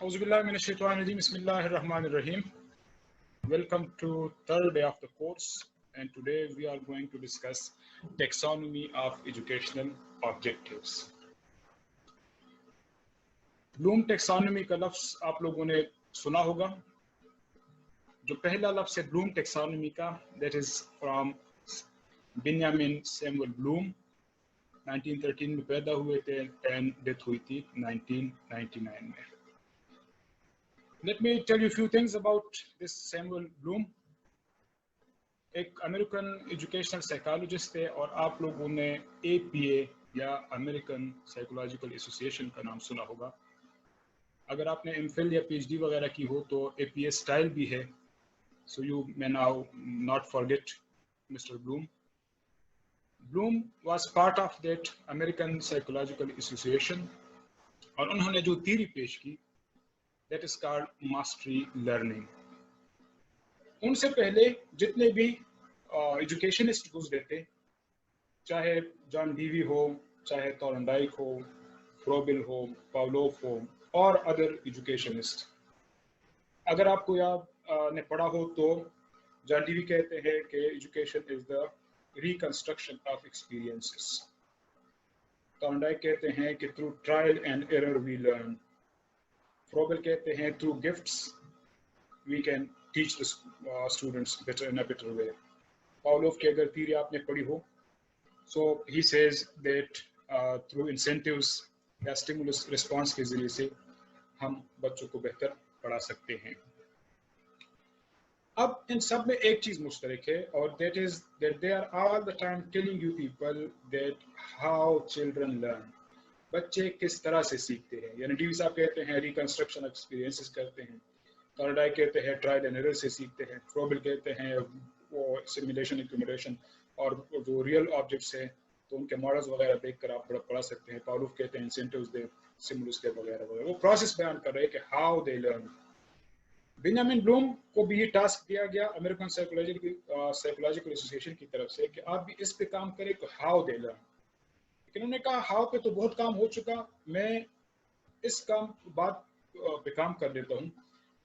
Auzubillahi Bismillahirrahmanirrahim. Welcome to third day of the course, and today we are going to discuss taxonomy of educational objectives. Bloom taxonomy का लफ्ज़ आप लोगों ने सुना होगा. जो पहला लफ्ज़ है ब्लूम टेक्सोनॉमी का, that is from Benjamin Samuel Bloom. 1913 में पैदा हुए थे and डेथ हुई थी 1999 में. Let me tell you a few things about this Samuel Bloom. एक अमेरिकन एजुकेशनल साइकोलॉजिस्ट थे और आप लोगों ने APA या अमेरिकन साइकोलॉजिकल एसोसिएशन का नाम सुना होगा. अगर आपने MPhil या PhD वगैरह की हो तो APA स्टाइल भी है. So you may now not forget Mr. Bloom. Bloom was part of that American Psychological Association और उन्होंने जो थ्योरी पेश की, that is called mastery learning. उनसे पहले जितने भी एजुकेशनिस्ट गुजरे थे, चाहे जॉन डीवी हो, चाहे थॉर्नडाइक हो, फ्रोबिल हो, पावलोव हो और अदर एजुकेशनिस्ट, अगर आपको याद ने पढ़ा हो तो जॉन डीवी कहते हैं कि education is the reconstruction of experiences. Thorndike कहते हैं कि through trial and error we learn. Froebel कहते हैं through gifts we can teach the students better in a better way. Pavlov की अगर थ्योरी आपने पढ़ी हो, so he says that through incentives या स्टिमुलस रिस्पांस के जरिए से हम बच्चों को बेहतर पढ़ा सकते हैं. अब इन सब में एक चीज मुश्तरक है और that is that they are all the time telling you people that how children learn. बच्चे किस तरह से सीखते हैं. यानी डीवी साहब कहते हैं रिकंस्ट्रक्शन एक्सपीरियंसेस करते हैं, थॉर्नडाइक कहते हैं ट्रायल एंड एरर से सीखते हैं, फ्रोबेल कहते हैं वो सिमुलेशन एक्यूमुलेशन और जो रियल ऑब्जेक्ट्स हैं तो उनके मॉडल्स वगैरह देखकर आप पढ़ा सकते हैं. पावलोव कहते हैं इंसेंटिव्स दे, स्टिमुलस दे वगैरह वगैरह. वो प्रोसेस बयान कर रहे हैं कि how they learn. Benjamin Bloom को भी ये टास्क दिया गया अमेरिकन साइकोलॉजिकल एसोसिएशन की तरफ से कि आप भी इस पे काम करें कि हाउ दे लर्न. लेकिन उन्होंने कहा हाउ पे तो बहुत काम हो चुका, मैं इस काम बात पे काम कर लेता हूँ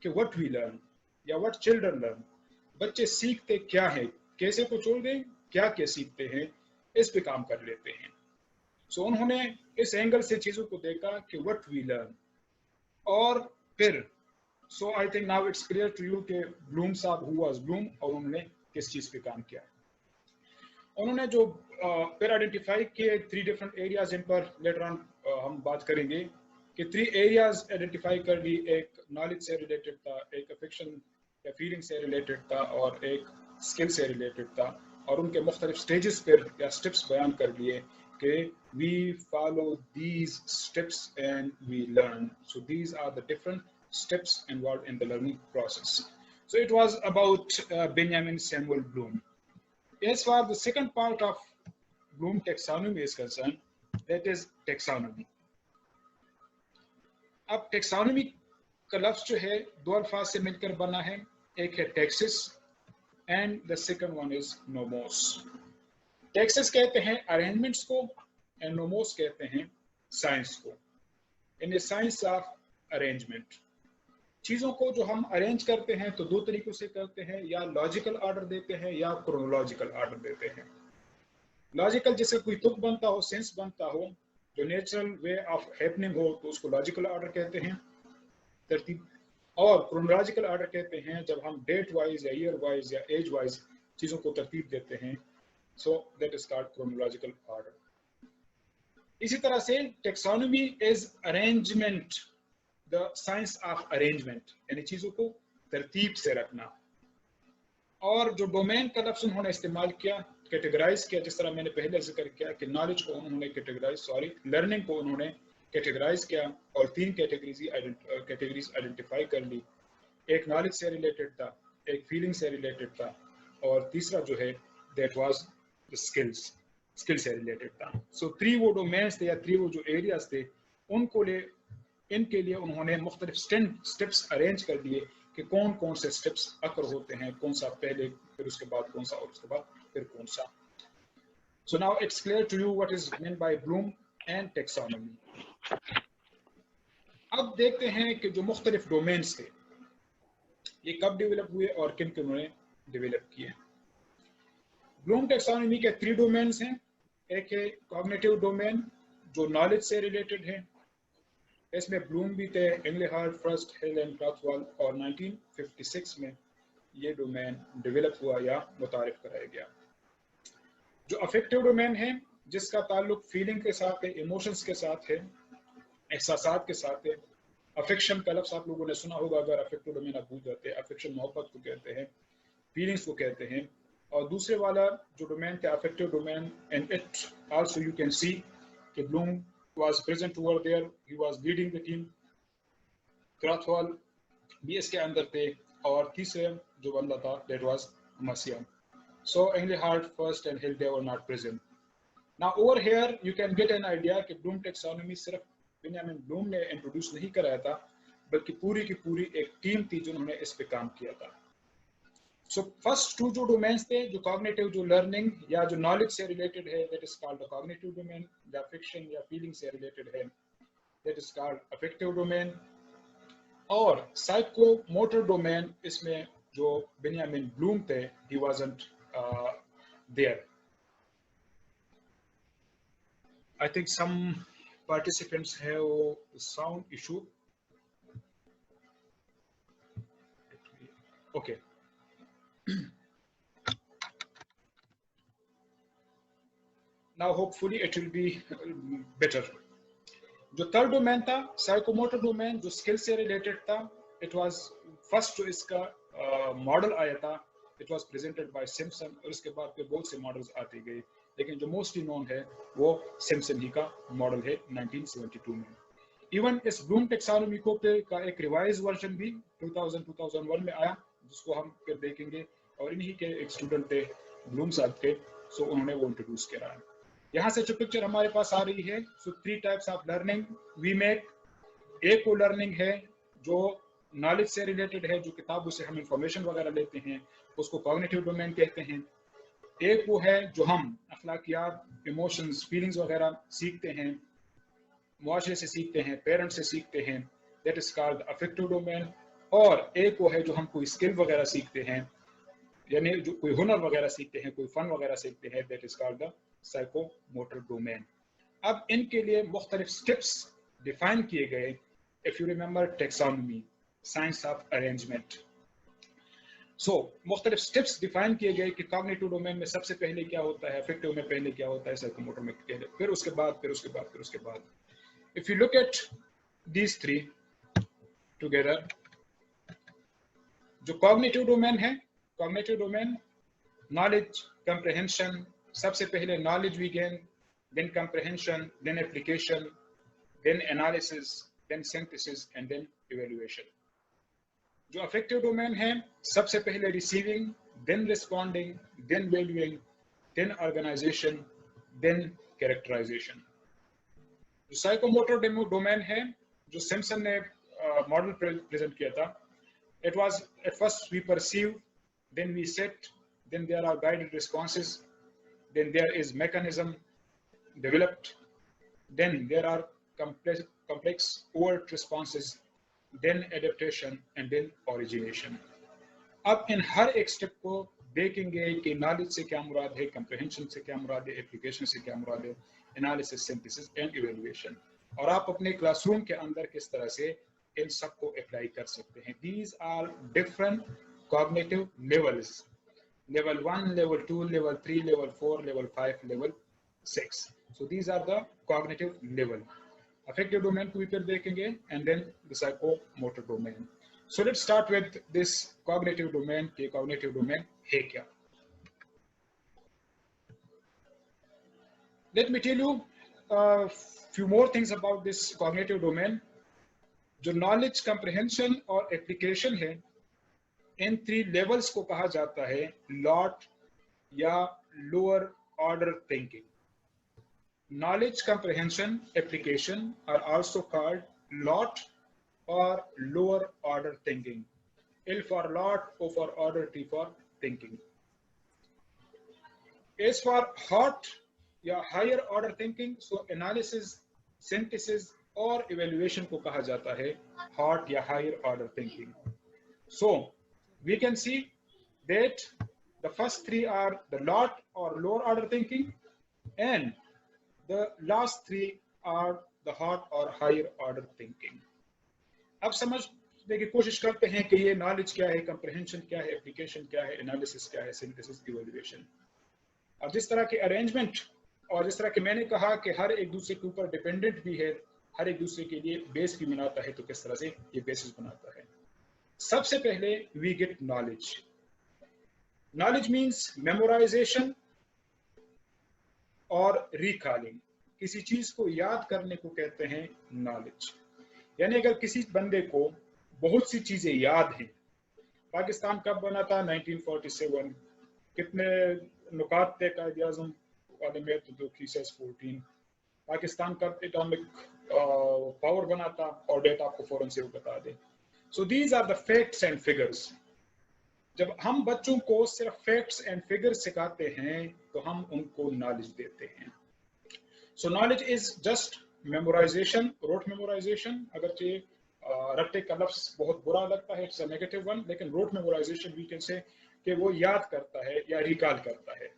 कि व्हाट वी लर्न या व्हाट चिल्ड्रन लर्न. बच्चे सीखते क्या है, कैसे को छोड़ दें, क्या क्या सीखते हैं, इस पे काम कर लेते हैं. सो उन्होंने इस एंगल से चीजों को देखा कि व्हाट वी लर्न. और फिर so I think now it's clear to you कि ब्लूम साहब हु वाज ब्लूम और उन्होंने किस चीज पे काम किया. उन्होंने जो फिर आइडेंटिफाई किए 3 डिफरेंट एरियाज, इन पर लेटर ऑन हम बात करेंगे कि 3 एरियाज आइडेंटिफाई कर ली. एक नॉलेज से रिलेटेड था, एक अफेक्शन या फीलिंग से रिलेटेड था और एक स्किल से रिलेटेड था. और उनके मुख्तलिफ स्टेजेस पर या स्टेप्स बयान कर लिए कि we follow these steps and we learn. So these are the different steps involved in the learning process. So it was about Benjamin Samuel Bloom. As far as the second part of Bloom taxonomy is concerned, that is taxonomy. अब taxonomy का लफ्ज़ जो है दो अल्फाज से मिलकर बना है. एक है taxis and the second one is nomos. taxis कहते हैं arrangements को and nomos कहते हैं science को. In the science of arrangement, चीज़ों को जो हम अरेंज करते हैं तो 2 तरीकों से करते हैं, या लॉजिकल ऑर्डर देते हैं या क्रोनोलॉजिकल ऑर्डर देते हैं. लॉजिकल जैसे कोई तुक बनता हो, सेंस बनता हो, जो नेचुरल वे ऑफ हैपनिंग हो तो उसको लॉजिकल ऑर्डर कहते हैं, तरतीब. और क्रोनोलॉजिकल ऑर्डर कहते हैं जब हम डेट वाइज या ईयर वाइज या एज वाइज चीज़ों को तरतीब देते हैं. So that is called chronological order. इसी तरह से taxonomy is arrangement, the science of arrangement, यानी चीज़ों को तरतीब से रखना. और जो डोमेन का लफ्ज़ उन्होंने इस्तेमाल किया, कैटेगराइज किया, जिस तरह मैंने पहले जिक्र किया कि नॉलेज को उन्होंने लर्निंग को उन्होंने कैटेगराइज किया और 3 कैटेगरीज आइडेंटिफाई कर ली. एक नॉलेज से रिलेटेड था, एक फीलिंग से रिलेटेड था और तीसरा जो है दैट वाज द स्किल से रिलेटेड था. सो 3 वो डोमेन्स थे या 3 वो जो एरियाज थे, इनके लिए उन्होंने मुख्तलिफ स्टेप्स अरेंज कर दिए कि कौन कौन से स्टेप्स अकर होते हैं, कौन सा पहले, फिर उसके बाद कौन सा और उसके बाद फिर कौन सा. So now it's clear to you what is meant by Bloom and taxonomy. अब देखते हैं कि जो मुख्तलिफ डोमेन्स थे ये कब डेवलप हुए और किन किन ने डेवलप किए। ब्लूम टेक्सोनॉमी के 3 डोमेन्स हैं। एक है कॉग्निटिव डोमेन जो नॉलेज से रिलेटेड है, इसमें ब्लूम भी थे, एंगलेहार्ट, फर्स्ट, हिल एंड क्रॉथवाल, और 1956 में ये डोमेन डेवलप हुआ या मुतारिफ कराया गया। जो अफेक्टिव डोमेन है जिसका ताल्लुक फीलिंग के साथ है, इमोशंस के साथ है, एहसासात के साथ है। अफेक्शन का लफ्ज़ आप लोगों ने सुना होगा, अगर अफेक्टिव डोमेन आप भूल जाते हैं। अफेक्शन मोहब्बत को कहते हैं, फीलिंग्स को कहते हैं। और दूसरे वाला जो डोमेन था affective domain, and it also you can see कि Bloom was present over there, he was leading the team, Krathwohl भी इसके अंदर थे, और तीसरे जो बंदा था that was Marcion. So Engelhardt, First and Hill, they were not present. Now over here you can get an idea कि ब्लूम टेक्सोनॉमी सिर्फ बेंजामिन ब्लूम ने इंट्रोड्यूस नहीं कराया था, बल्कि पूरी की पूरी एक टीम थी जिन्होंने इस पे काम किया था। So first 2 जो डोमेन्स थे, जो कॉग्निटिव, जो लर्निंग या जो नॉलेज से रिलेटेड है, that is called the cognitive domain, या फिक्शन या फीलिंग से रिलेटेड है, that is called affective domain, और साइकोमोटर डोमेन, इसमें जो बेंजामिन ब्लूम थे, he wasn't there. I think some participants have sound issue. Okay. Now hopefully it will be better. जो third domain था psychomotor domain, जो skill से related था, it was first जो इसका मॉडल आया था, it was presented by Simpson, और इसके बाद पे बहुत से मॉडल्स आते गए, लेकिन जो मोस्टली नोन है वो सिम्पसन ही का मॉडल है 1972 में। इवन इस ब्लूम टेक्सोनॉमी को का एक रिवाइज वर्जन भी 2001 में आया, जिसको हम फिर देखेंगे, और इन्हीं के एक स्टूडेंट थे ब्लूम साहब के, सो उन्होंने वो इंट्रोड्यूस किया। यहाँ से जो पिक्चर हमारे पास आ रही है, so 3 types of learning we make. एक वो लर्निंग है जो नॉलेज से रिलेटेड है, जो किताबों से हम इंफॉर्मेशन वगैरह लेते हैं, उसको कॉग्निटिव डोमेन कहते हैं। एक वो है जो हम अखलाकियात, इमोशंस, फीलिंग्स वगैरह सीखते हैं, मुआशरे से सीखते हैं, पेरेंट्स से सीखते हैं, that is called affective domain. और एक वो है जो हम कोई स्किल वगैरह सीखते हैं, यानी जो कोई हुनर वगैरह सीखते हैं, कोई फन वगैरह सीखते हैं, that is called the psychomotor domain. अब इनके लिए मुख्तलिफ स्टेप्स डिफाइन किए गए। If you remember taxonomy, science of arrangement, so मुख्तलिफ स्टेप्स डिफाइन किए गए कि कॉग्निटिव डोमेन में सबसे पहले क्या होता है, अफेक्टिव में पहले क्या होता है, साइकोमोटर में पहले, फिर उसके बाद, फिर उसके बाद, फिर उसके बाद। If you look at these 3 together, जो कॉग्निटिव डोमेन है, कॉग्निटिव डोमेन नॉलेज, कंप्रहेंशन, सबसे पहले knowledge we gain, then comprehension, then application, then analysis, then synthesis and then evaluation. जो अफेक्टिव डोमेन है, सबसे पहले receiving, then responding, then valuing, then organization, then characterization. जो psychomotor domain है, जो Simpson ने मॉडल प्रेजेंट किया था, it was at first we perceive, then we set, then there are guided responses, then there is mechanism developed, then there are complex overt responses, then adaptation and then origination. अब इन हर एक step को देखेंगे कि knowledge से क्या मुराद है, comprehension से क्या मुराद है, एप्लीकेशन से क्या मुराद है, एनालिसिस, सिंथेसिस एंड इवैल्यूएशन, और आप अपने क्लासरूम के अंदर किस तरह से इन सब को अप्लाई कर सकते हैं। These are different cognitive levels, level 1, level 2, level 3, level 4, level 5, level 6. So these are the cognitive level. Affective domain को भी फिर देखेंगे, and then the psychomotor domain. So let's start with this cognitive domain. कि cognitive domain है क्या? Let me tell you a few more things about this cognitive domain. जो knowledge, comprehension और application है, इन 3 लेवल्स को कहा जाता है लॉट या lower order thinking. Knowledge, comprehension, application are also called LOT और lower order thinking. L for lot, O for order, T for thinking. As for hot या higher order thinking, so analysis, synthesis और evaluation को कहा जाता है hot या higher order thinking. So we can see that the first three are the lot or lower order thinking, and the last three are the hot or higher order thinking. अब समझने की कोशिश करते हैं कि ये नॉलेज क्या है, कंप्रहेंशन क्या है, एप्लीकेशन क्या है, एनालिसिस क्या है, सिंथेसिस, इवैल्यूएशन. और जिस तरह के अरेंजमेंट और जिस तरह के मैंने कहा कि हर एक दूसरे के ऊपर डिपेंडेंट भी है, हर एक दूसरे के लिए बेस भी बनाता है, तो किस तरह से ये बेसिस बनाता है. सबसे पहले we get knowledge. Knowledge means memorization और रिकॉलिंग. किसी चीज को याद करने को कहते हैं नॉलेज. यानी अगर किसी बंदे को बहुत सी चीजें याद हैं, पाकिस्तान कब बना था 1947, कितने नुकात थे कायदे आज़म वाले में, तो ही सेज 14, पाकिस्तान कब एटॉमिक पावर बना था, और डेट आपको फौरन से वो बता दे. So these are the facts and figures. जब हम बच्चों को सिर्फ फैक्ट्स एंड फिगर्स सिखाते हैं तो हम उनको नॉलेज देते हैं. So knowledge is just memorization, rote memorization. अगरचे रट्टे का लफ्ज बहुत बुरा लगता है, इट्स अ नेगेटिव वन, लेकिन rote memorization we can say कि वो याद करता है या रिकॉल करता है.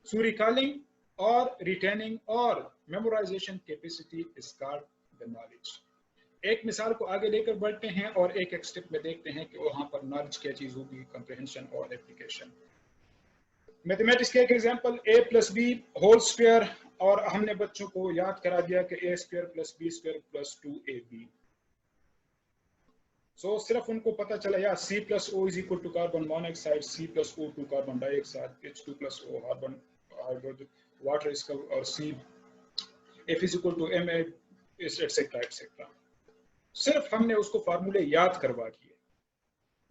सो रिकॉलिंग और रिटेनिंग और memorisation capacity is called the knowledge. एक मिसाल को आगे लेकर बढ़ते हैं और एक एक स्टेप में देखते हैं कि वहां पर नॉलेज क्या चीज होगी, कंप्रहेंशन और एप्लीकेशन. मैथमेटिक्स के एक example a plus b whole square, और हमने बच्चों को याद करा दिया कि a square plus b square plus 2ab. So सिर्फ उनको पता चला या C plus O is equal to carbon monoxide, C plus O2 carbon dioxide, H2 plus O carbon water इसका, और C F is equal to Ma etcetera etcetera. सिर्फ हमने उसको फार्मूले याद करवा दिए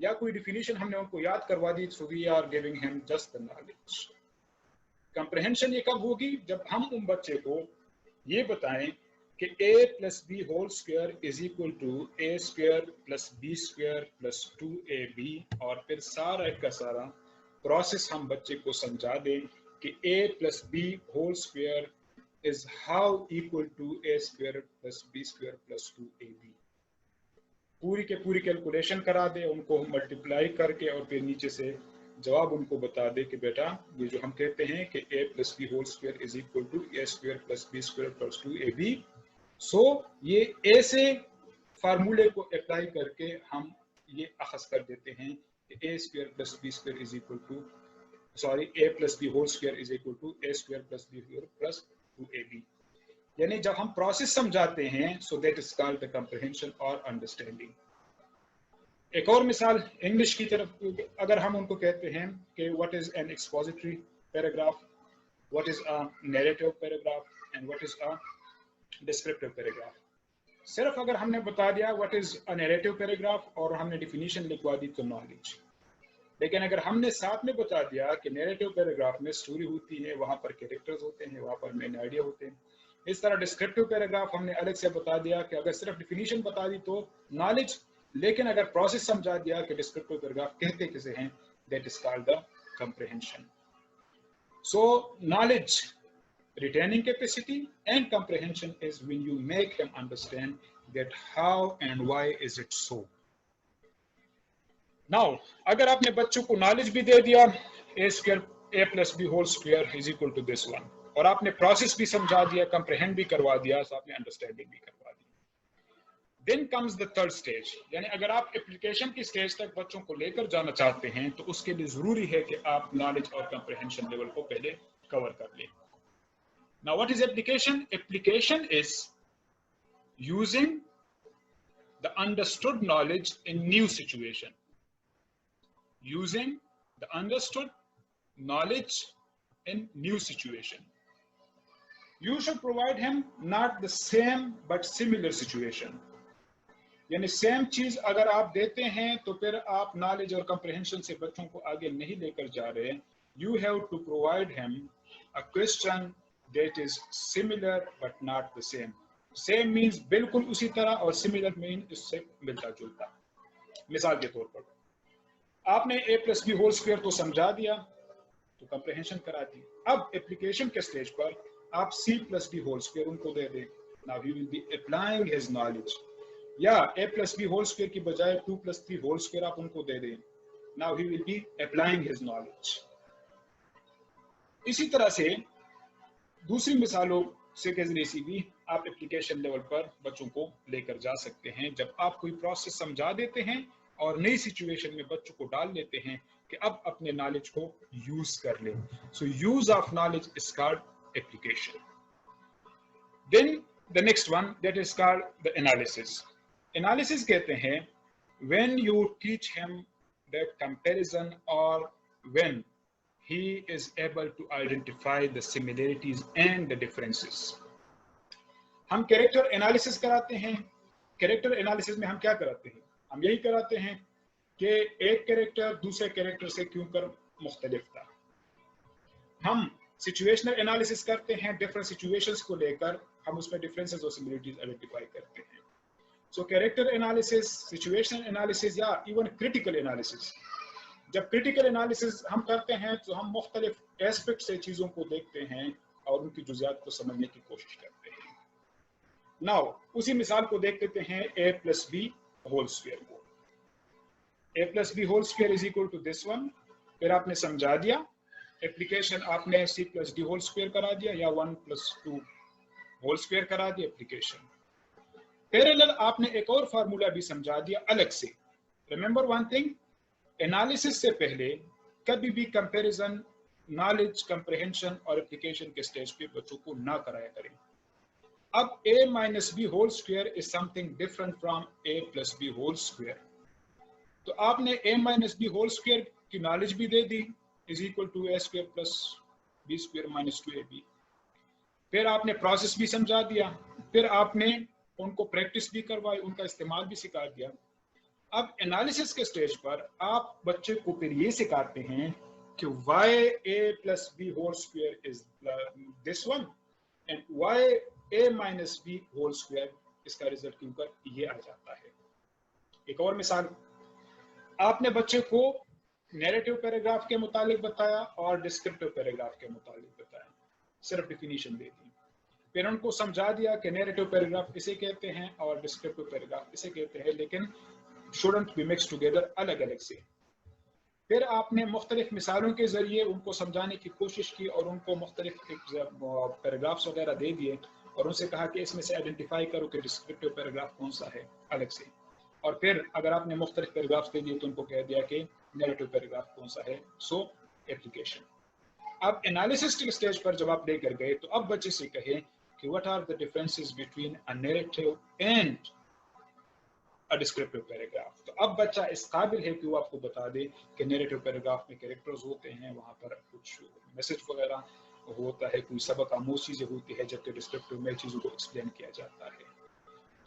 या कोई डिफिनीशन हमने उनको याद करवा दी. So we are giving him just the knowledge. Comprehension ये कब होगी, जब हम उन बच्चे को ये बताएं कि a plus b whole square is equal to a square plus b square plus 2ab, और फिर सारा का सारा प्रोसेस हम बच्चे को समझा दें कि a plus b whole square is how equal to a square plus b square plus 2ab. पूरी के पूरी कैलकुलेशन करा दे, उनको मल्टीप्लाई करके, और फिर नीचे से जवाब उनको बता दे कि बेटा ये जो हम कहते हैं कि a plus b whole square is equal to a square plus b square plus 2ab. So ये a से फार्मूले को अप्लाई करके हम ये अखज़ कर देते हैं कि a square plus b square is equal to a plus b whole square is equal to a square plus b square plus 2ab. यानी जब हम प्रोसेस समझाते हैं, so that is called the comprehension और अंडरस्टैंडिंग. एक और मिसाल English की तरफ, अगर हम उनको कहते हैं कि what is an expository paragraph, what is a narrative paragraph, and what is a descriptive paragraph. सिर्फ अगर हमने बता दिया what is a narrative paragraph और हमने डिफिनीशन लिखवा दी तो नॉलेज. लेकिन अगर हमने साथ में बता दिया कि नैरेटिव पैराग्राफ में स्टोरी होती है, वहां पर कैरेक्टर्स होते हैं, वहां पर मेन आइडिया होते हैं. इस तरह डिस्क्रिप्टिव पैराग्राफ हमने अलग से बता दिया कि अगर सिर्फ डिफिनीशन बता दी तो नॉलेज, लेकिन अगर प्रोसेस समझा दिया कि डिस्क्रिप्टिव पैराग्राफ कहते किसे हैं, that is called the comprehension. So knowledge, retaining capacity and comprehension is when you make him understand that how and why is it so. Now अगर आपने बच्चों को नॉलेज भी दे दिया a square a plus b whole square is equal to this one, और आपने process भी समझा दिया, कंप्रहेंड भी करवा दिया, तो आपने अंडरस्टैंडिंग भी करवा दी. Then comes the third stage. यानी अगर आप एप्लीकेशन की स्टेज तक बच्चों को लेकर जाना चाहते हैं तो उसके लिए जरूरी है कि आप नॉलेज और कंप्रहेंशन लेवल को पहले कवर कर लें. Now what is application? Application is using the understood knowledge in new situation. Using the understood knowledge in new situation. You should provide him not the same but similar situation. यानी same चीज अगर आप देते हैं तो फिर आप knowledge और कंप्रहेंशन से बच्चों को आगे नहीं लेकर जा रहे. You have to provide him a question that is similar but not the same. Same means बिल्कुल उसी तरह, और similar means इससे मिलता जुलता. मिसाल के तौर पर आपने a plus b whole square तो समझा दिया, तो कंप्रहेंशन करा दी. अब एप्लीकेशन के स्टेज पर आप c plus b whole square उनको दे दें. Now he will be applying his knowledge. या a plus b whole square की बजाय 2 plus 3 whole square आप उनको दे दें. Now he will be applying his knowledge. इसी तरह से दूसरी मिसालों से के जरिए से भी आप एप्लीकेशन लेवल पर बच्चों को लेकर जा सकते हैं. जब आप कोई प्रोसेस समझा देते हैं और नई सिचुएशन में बच्चों को डाल लेते हैं कि अब अपने नॉलेज को यूज कर लें. So use of knowledge is called application. Then the next one that is called the analysis. Analysis कहते हैं when you teach him that comparison or when he is able to identify the similarities and the differences. हम character analysis कराते हैं. Character analysis में हम क्या कराते हैं? हम यही कराते हैं कि एक कैरेक्टर दूसरे कैरेक्टर से क्यों कर मुख्तलिफ था. हम सिचुएशनल एनालिसिस करते हैं. डिफरेंट सिचुएशंस को लेकर हम उसमें डिफरेंसेस और सिमिलरिटीज आइडेंटिफाई करते हैं. सो कैरेक्टर एनालिसिस, सिचुएशनल एनालिसिस या इवन क्रिटिकल एनालिसिस. जब क्रिटिकल एनालिसिस हम करते हैं तो हम मुख्तलिफ एस्पेक्ट से चीज़ों को देखते हैं और उनकी जुज़ियात को समझने की कोशिश करते हैं. नाउ उसी मिसाल को देख लेते हैं a plus b whole square को. a plus b whole square is equal to this one. फिर आपने समझा दिया. एप्लीकेशन आपने c plus d whole square करा दिया या 1 plus 2 होल स्क्वायर करा दिया एप्लीकेशन. पैरेलल आपने एक और फार्मूला भी समझा दिया अलग से. रिमेंबर वन थिंग, एनालिसिस से पहले कभी भी कंपैरिजन, नॉलेज, कंप्रहेंशन और एप्लीकेशन के स्टेज पे बच्चों को ना कराया करें. अब a minus b whole square is something different from a plus b whole square. तो आपने a minus b whole square की नॉलेज भी दे दी is equal to a square plus b square minus 2ab. फिर आपने प्रोसेस भी समझा दिया. फिर आपने उनको प्रैक्टिस भी करवाई, उनका इस्तेमाल भी सिखा दिया. अब एनालिसिस के स्टेज पर आप बच्चे को फिर ये सिखाते हैं कि y a plus b whole square is this one and y a minus b whole square, इसका रिजल्ट क्यों कर ये आ जाता है. एक और मिसाल, आपने बच्चे को नैरेटिव पैराग्राफ के मुतालिक बताया और डिस्क्रिप्टिव पैराग्राफ के मुतालिक बताया. सिर्फ डिफिनीशन दे दी. फिर उनको समझा दिया कि नैरेटिव पैराग्राफ इसे कहते हैं और डिस्क्रिप्टिव पैराग्राफ इसे कहते हैं, लेकिन शुडंट बी मिक्स टुगेदर, अलग अलग से. फिर आपने मुख्तलिफ मिसालों के जरिए उनको समझाने की कोशिश की और उनको मुख्तलिफ पैराग्राफ्स वगैरह दे दिए और उनसे कहा कि इसमें से आइडेंटिफाई करो कि डिस्क्रिप्टिव पैराग्राफ कौन सा है अलग से. और फिर अगर आपने मुख्तलिफ पैराग्राफ्स दे दिए तो उनको कह दिया कि नैरेटिव पैराग्राफ कौन सा है. सो एप्लीकेशन. अब एनालिसिस के स्टेज पर जब आप लेकर गए तो अब बच्चे से कहें कि what are the differences between a narrative and a descriptive paragraph. तो अब बच्चा इस काबिल है कि वो आपको बता दे कि नैरेटिव पैराग्राफ में कैरेक्टर्स होते हैं, वहाँ पर कुछ मैसेज वगैरह होता है, कोई सबक आमूज चीज़ें होती है, जबकि डिस्क्रिप्टिव में चीज़ों को एक्सप्लेन किया जाता है.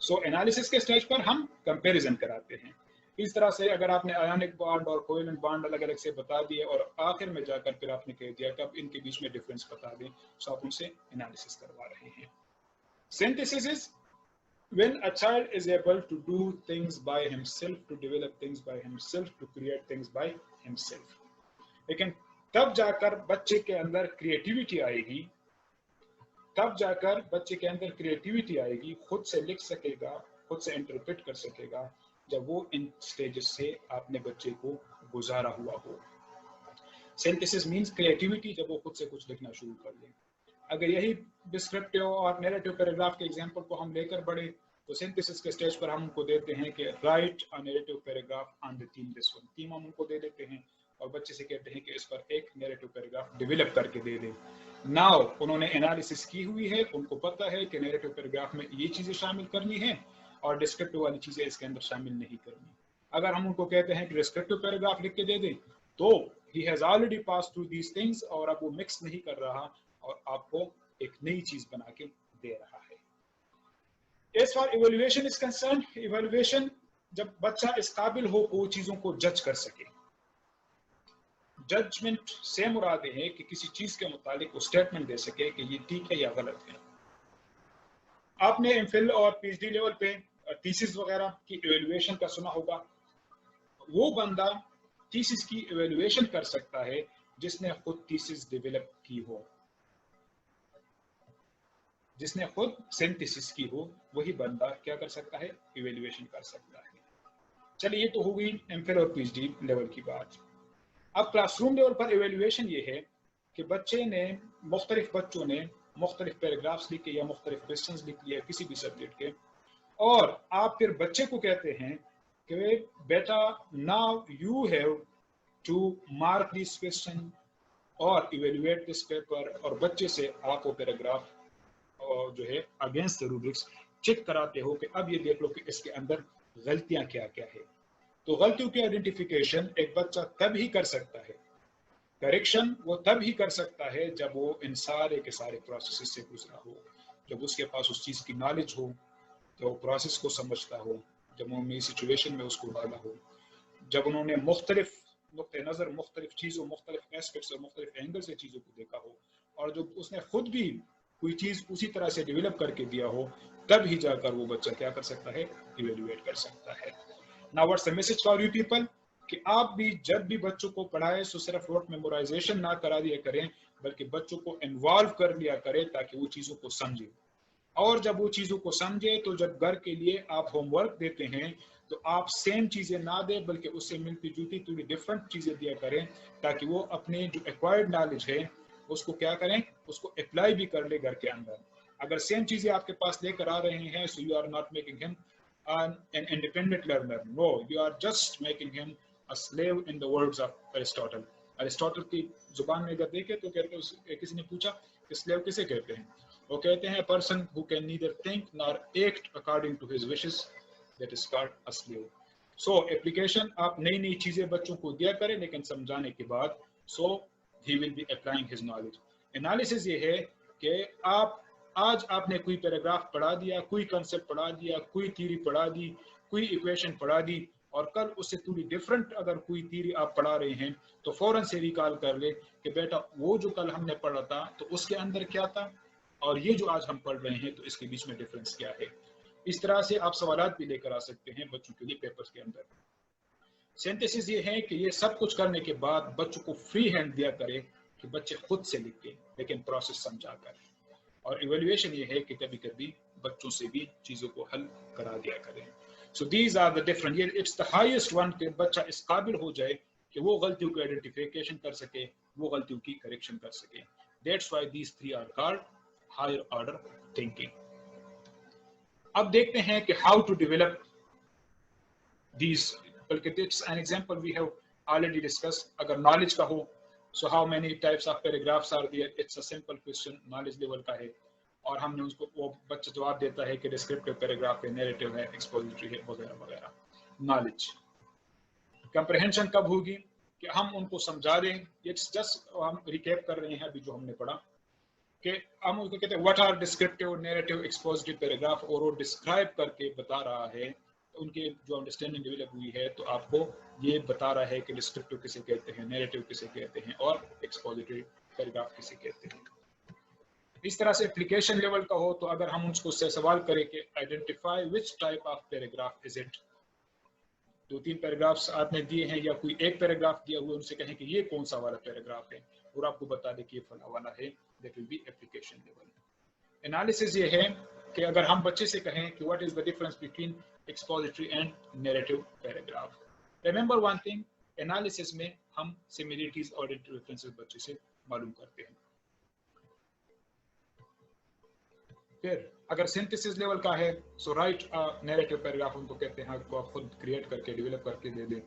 सो एनालिसिस के स्टेज पर हम कंपैरिजन कराते हैं. इस तरह से अगर आपने आयोनिक बॉन्ड और कोवेलेंट बॉन्ड अलग अलग से बता दिए और आखिर में जाकर फिर आपने कह दिया कि अब इनके बीच में डिफरेंस बता दें, तो आप उनसे एनालिसिस करवा रहे हैं. Synthesis is when a child is able to do things by himself, to develop things by himself, to create things by himself. लेकिन तब जाकर बच्चे के अंदर क्रिएटिविटी आएगी, तब जाकर बच्चे के अंदर क्रिएटिविटी आएगी, खुद से लिख सकेगा, खुद से इंटरप्रेट कर सकेगा, जब वो इन स्टेजेस से आपने बच्चे को गुजारा हुआ हो. सिंथेसिस मींस क्रिएटिविटी, जब वो खुद से कुछ लिखना शुरू कर ले. अगर यही डिस्क्रिप्टिव और नैरेटिव पैराग्राफ के एग्जांपल को हम लेकर बढ़े तो सिंथेसिस के स्टेज पर हम उनको देते हैं कि right a narrative paragraph on the theme this one. Theme हम उनको दे देते हैं और बच्चे से कहते हैं कि इस पर एक नैरेटिव पैराग्राफ डेवलप करके दे दे. नाउ उन्होंने एनालिसिस की हुई है, उनको पता है कि नैरेटिव पैराग्राफ में ये चीज़ें शामिल करनी है और डिस्क्रिप्टिव वाली चीज़ें इसके अंदर शामिल नहीं करनी. अगर हम उनको कहते हैं कि डिस्क्रिप्टिव पैराग्राफ लिख के दे दें तो he has already pass through these things और अब वो मिक्स नहीं कर रहा और आपको एक नई चीज़ बना के दे रहा है. As far evaluation is concerned, evaluation जब बच्चा इस काबिल हो वो चीज़ों को जज कर सके. जजमेंट से मुराद है कि किसी चीज़ के मुतालिक वो स्टेटमेंट दे सके कि ये ठीक है या गलत है. आपने एमफिल और पीएचडी लेवल पे थीसिस वगैरह की एवेल्युएशन का सुना होगा. वो बंदा थीसिस की एवेल्युएशन कर सकता है जिसने खुद थीसिस डेवलप की हो. जिसने खुद सिंथेसिस की हो वही बंदा क्या कर सकता है, इवेल्युएशन कर सकता है। चलिए ये तो हो गई एमफिल और पीएचडी लेवल की बात। अब क्लासरूम लेवल पर इवेल्युएशन ये है कि मुख्तलिफ बच्चों ने मुख्तलिफ पैराग्राफ्स लिखे या मुख्तलिफ क्वेश्चंस लिख लिया किसी भी सब्जेक्ट के, और आप फिर बच्चे को कहते हैं कि बेटा now you have to mark this question और इवेल्युएट दिस पेपर, और बच्चे से आप वो पैराग्राफ जो है अगेंस्ट द रूब्रिक्स चेक कराते हो कि अब ये देख लो कि इसके अंदर गलतियां क्या क्या है। तो गलतियों की आइडेंटिफिकेशन एक बच्चा तब ही कर सकता है, करेक्शन वो तब ही कर सकता है जब वो इन सारे के सारे प्रोसेस से गुजरा हो, जब उसके पास उस चीज़ की नॉलेज हो, जब वो प्रोसेस को समझता हो, जब उन्होंने सिचुएशन में उसको डाला हो, जब उन्होंने मुख्तलिफ नुक्ते नज़र, मुख्तलिफ चीज़ों, मुख्तलिफ एस्पेक्ट्स और मुख्तलिफ एंगल से चीज़ों को देखा हो, और जब उसने खुद भी कोई चीज़ उसी तरह से डेवलप करके दिया हो, तब ही जाकर वो बच्चा क्या कर सकता है, इवेल्युएट कर सकता है। Now what's the message for you people, कि आप भी जब भी बच्चों को पढ़ाएं तो सिर्फ रोट मेमोराइजेशन ना करा दिया करें, बल्कि बच्चों को इन्वॉल्व कर लिया करें ताकि वो चीज़ों को समझे। और जब वो चीज़ों को समझे तो जब घर के लिए आप होमवर्क देते हैं तो आप सेम चीज़ें ना दें, बल्कि उससे मिलती जुलती थोड़ी डिफरेंट चीज़ें दिया करें, ताकि वो अपने जो एक्वायर्ड नॉलेज है उसको क्या करें, उसको अप्लाई भी कर ले घर के अंदर। अगर सेम चीज़ें आपके पास लेकर आ रहे हैं, so you are not making him an independent learner. No, you are just making him a slave in the words of Aristotle. Aristotle की जुबान में अगर देखें तो कहते हैं, किसी ने पूछा कि स्लेव किसे कहते हैं, वो कहते हैं person who can neither think nor act according to his wishes, that is called a slave. So application, आप नई नई चीजें बच्चों को दिया करें, लेकिन समझाने के बाद so he will be applying his knowledge. Analysis ये है कि आज आपने कोई पैराग्राफ पढ़ा दिया, कोई कंसेप्ट पढ़ा दिया, कोई थ्योरी पढ़ा दी, कोई इक्वेशन पढ़ा दी, और कल उससे थोड़ी डिफरेंट अगर कोई थ्योरी आप पढ़ा रहे हैं तो फौरन से रिकॉल कर ले कि बेटा वो जो कल हमने पढ़ा था तो उसके अंदर क्या था, और ये जो आज हम पढ़ रहे हैं तो इसके बीच में डिफरेंस क्या है। इस तरह से आप सवालात भी लेकर आ सकते हैं बच्चों के लिए पेपर्स के अंदर। सिंथेसिस ये है कि ये सब कुछ करने के बाद बच्चों को फ्री हैंड दिया करे कि बच्चे खुद से लिखें, लेकिन प्रोसेस समझा कर। और इवेल्युएशन ये है कि कभी कभी बच्चों से भी चीज़ों को हल करा दिया करें। So these are the different, ये इट्स द हाईएस्ट वन कि बच्चा इस काबिल हो जाए कि वो गलतियों की आइडेंटिफिकेशन कर सके, वो गलतियों की करेक्शन कर सके। That's why these three are called higher order thinking. अब देखते हैं कि हाउ टू डेवलप दीज, बल्कि it's an example we have already discuss. अगर नॉलेज का हो, so how many types of paragraphs are there, it's a simple question, knowledge level का है, और हमने उसको, वो बच्चा जवाब देता है कि डिस्क्रिप्टिव पैराग्राफ है, नैरेटिव है, एक्सपोजिटरी है, वगैरह वगैरह। नॉलेज कंप्रहेंशन कब होगी कि हम उनको समझा दें, इट्स जस्ट हम रिकैप कर रहे हैं अभी जो हमने पढ़ा, कि हम उसको कहते हैं what are descriptive, narrative, expository paragraph, और वो डिस्क्राइब करके बता रहा है उनके जो अंडरस्टैंडिंग डेवलप हुई है, तो आपको ये बता रहा है कि डिस्क्रिप्टिव किसे कहते हैं, नैरेटिव किसे कहते हैं, और एक्सपोजिटरी पैराग्राफ किसे कहते हैं। इस तरह से एप्लीकेशन लेवल का हो तो अगर हम उसको से सवाल करें कि identify which type of paragraph is it, 2-3 paragraphs आपने दिए हैं या कोई एक पैराग्राफ दिया हुआ, उनसे कहें कि ये कौन सा वाला पैराग्राफ है, और आपको बता दें कि ये फला वाला है, that will be application level. Analysis ये है कि अगर हम बच्चे से कहें कि what is the difference between expository and narrative paragraph, remember one thing, analysis में हम सिमिलरिटीज और डिफरेंसेस बच्चे से मालूम करते हैं। फिर अगर सिंथेसिस लेवल का है, सो राइट नैरेटिव पैराग्राफ उनको कहते हैं, आपको आप खुद क्रिएट करके डेवलप करके दे दें।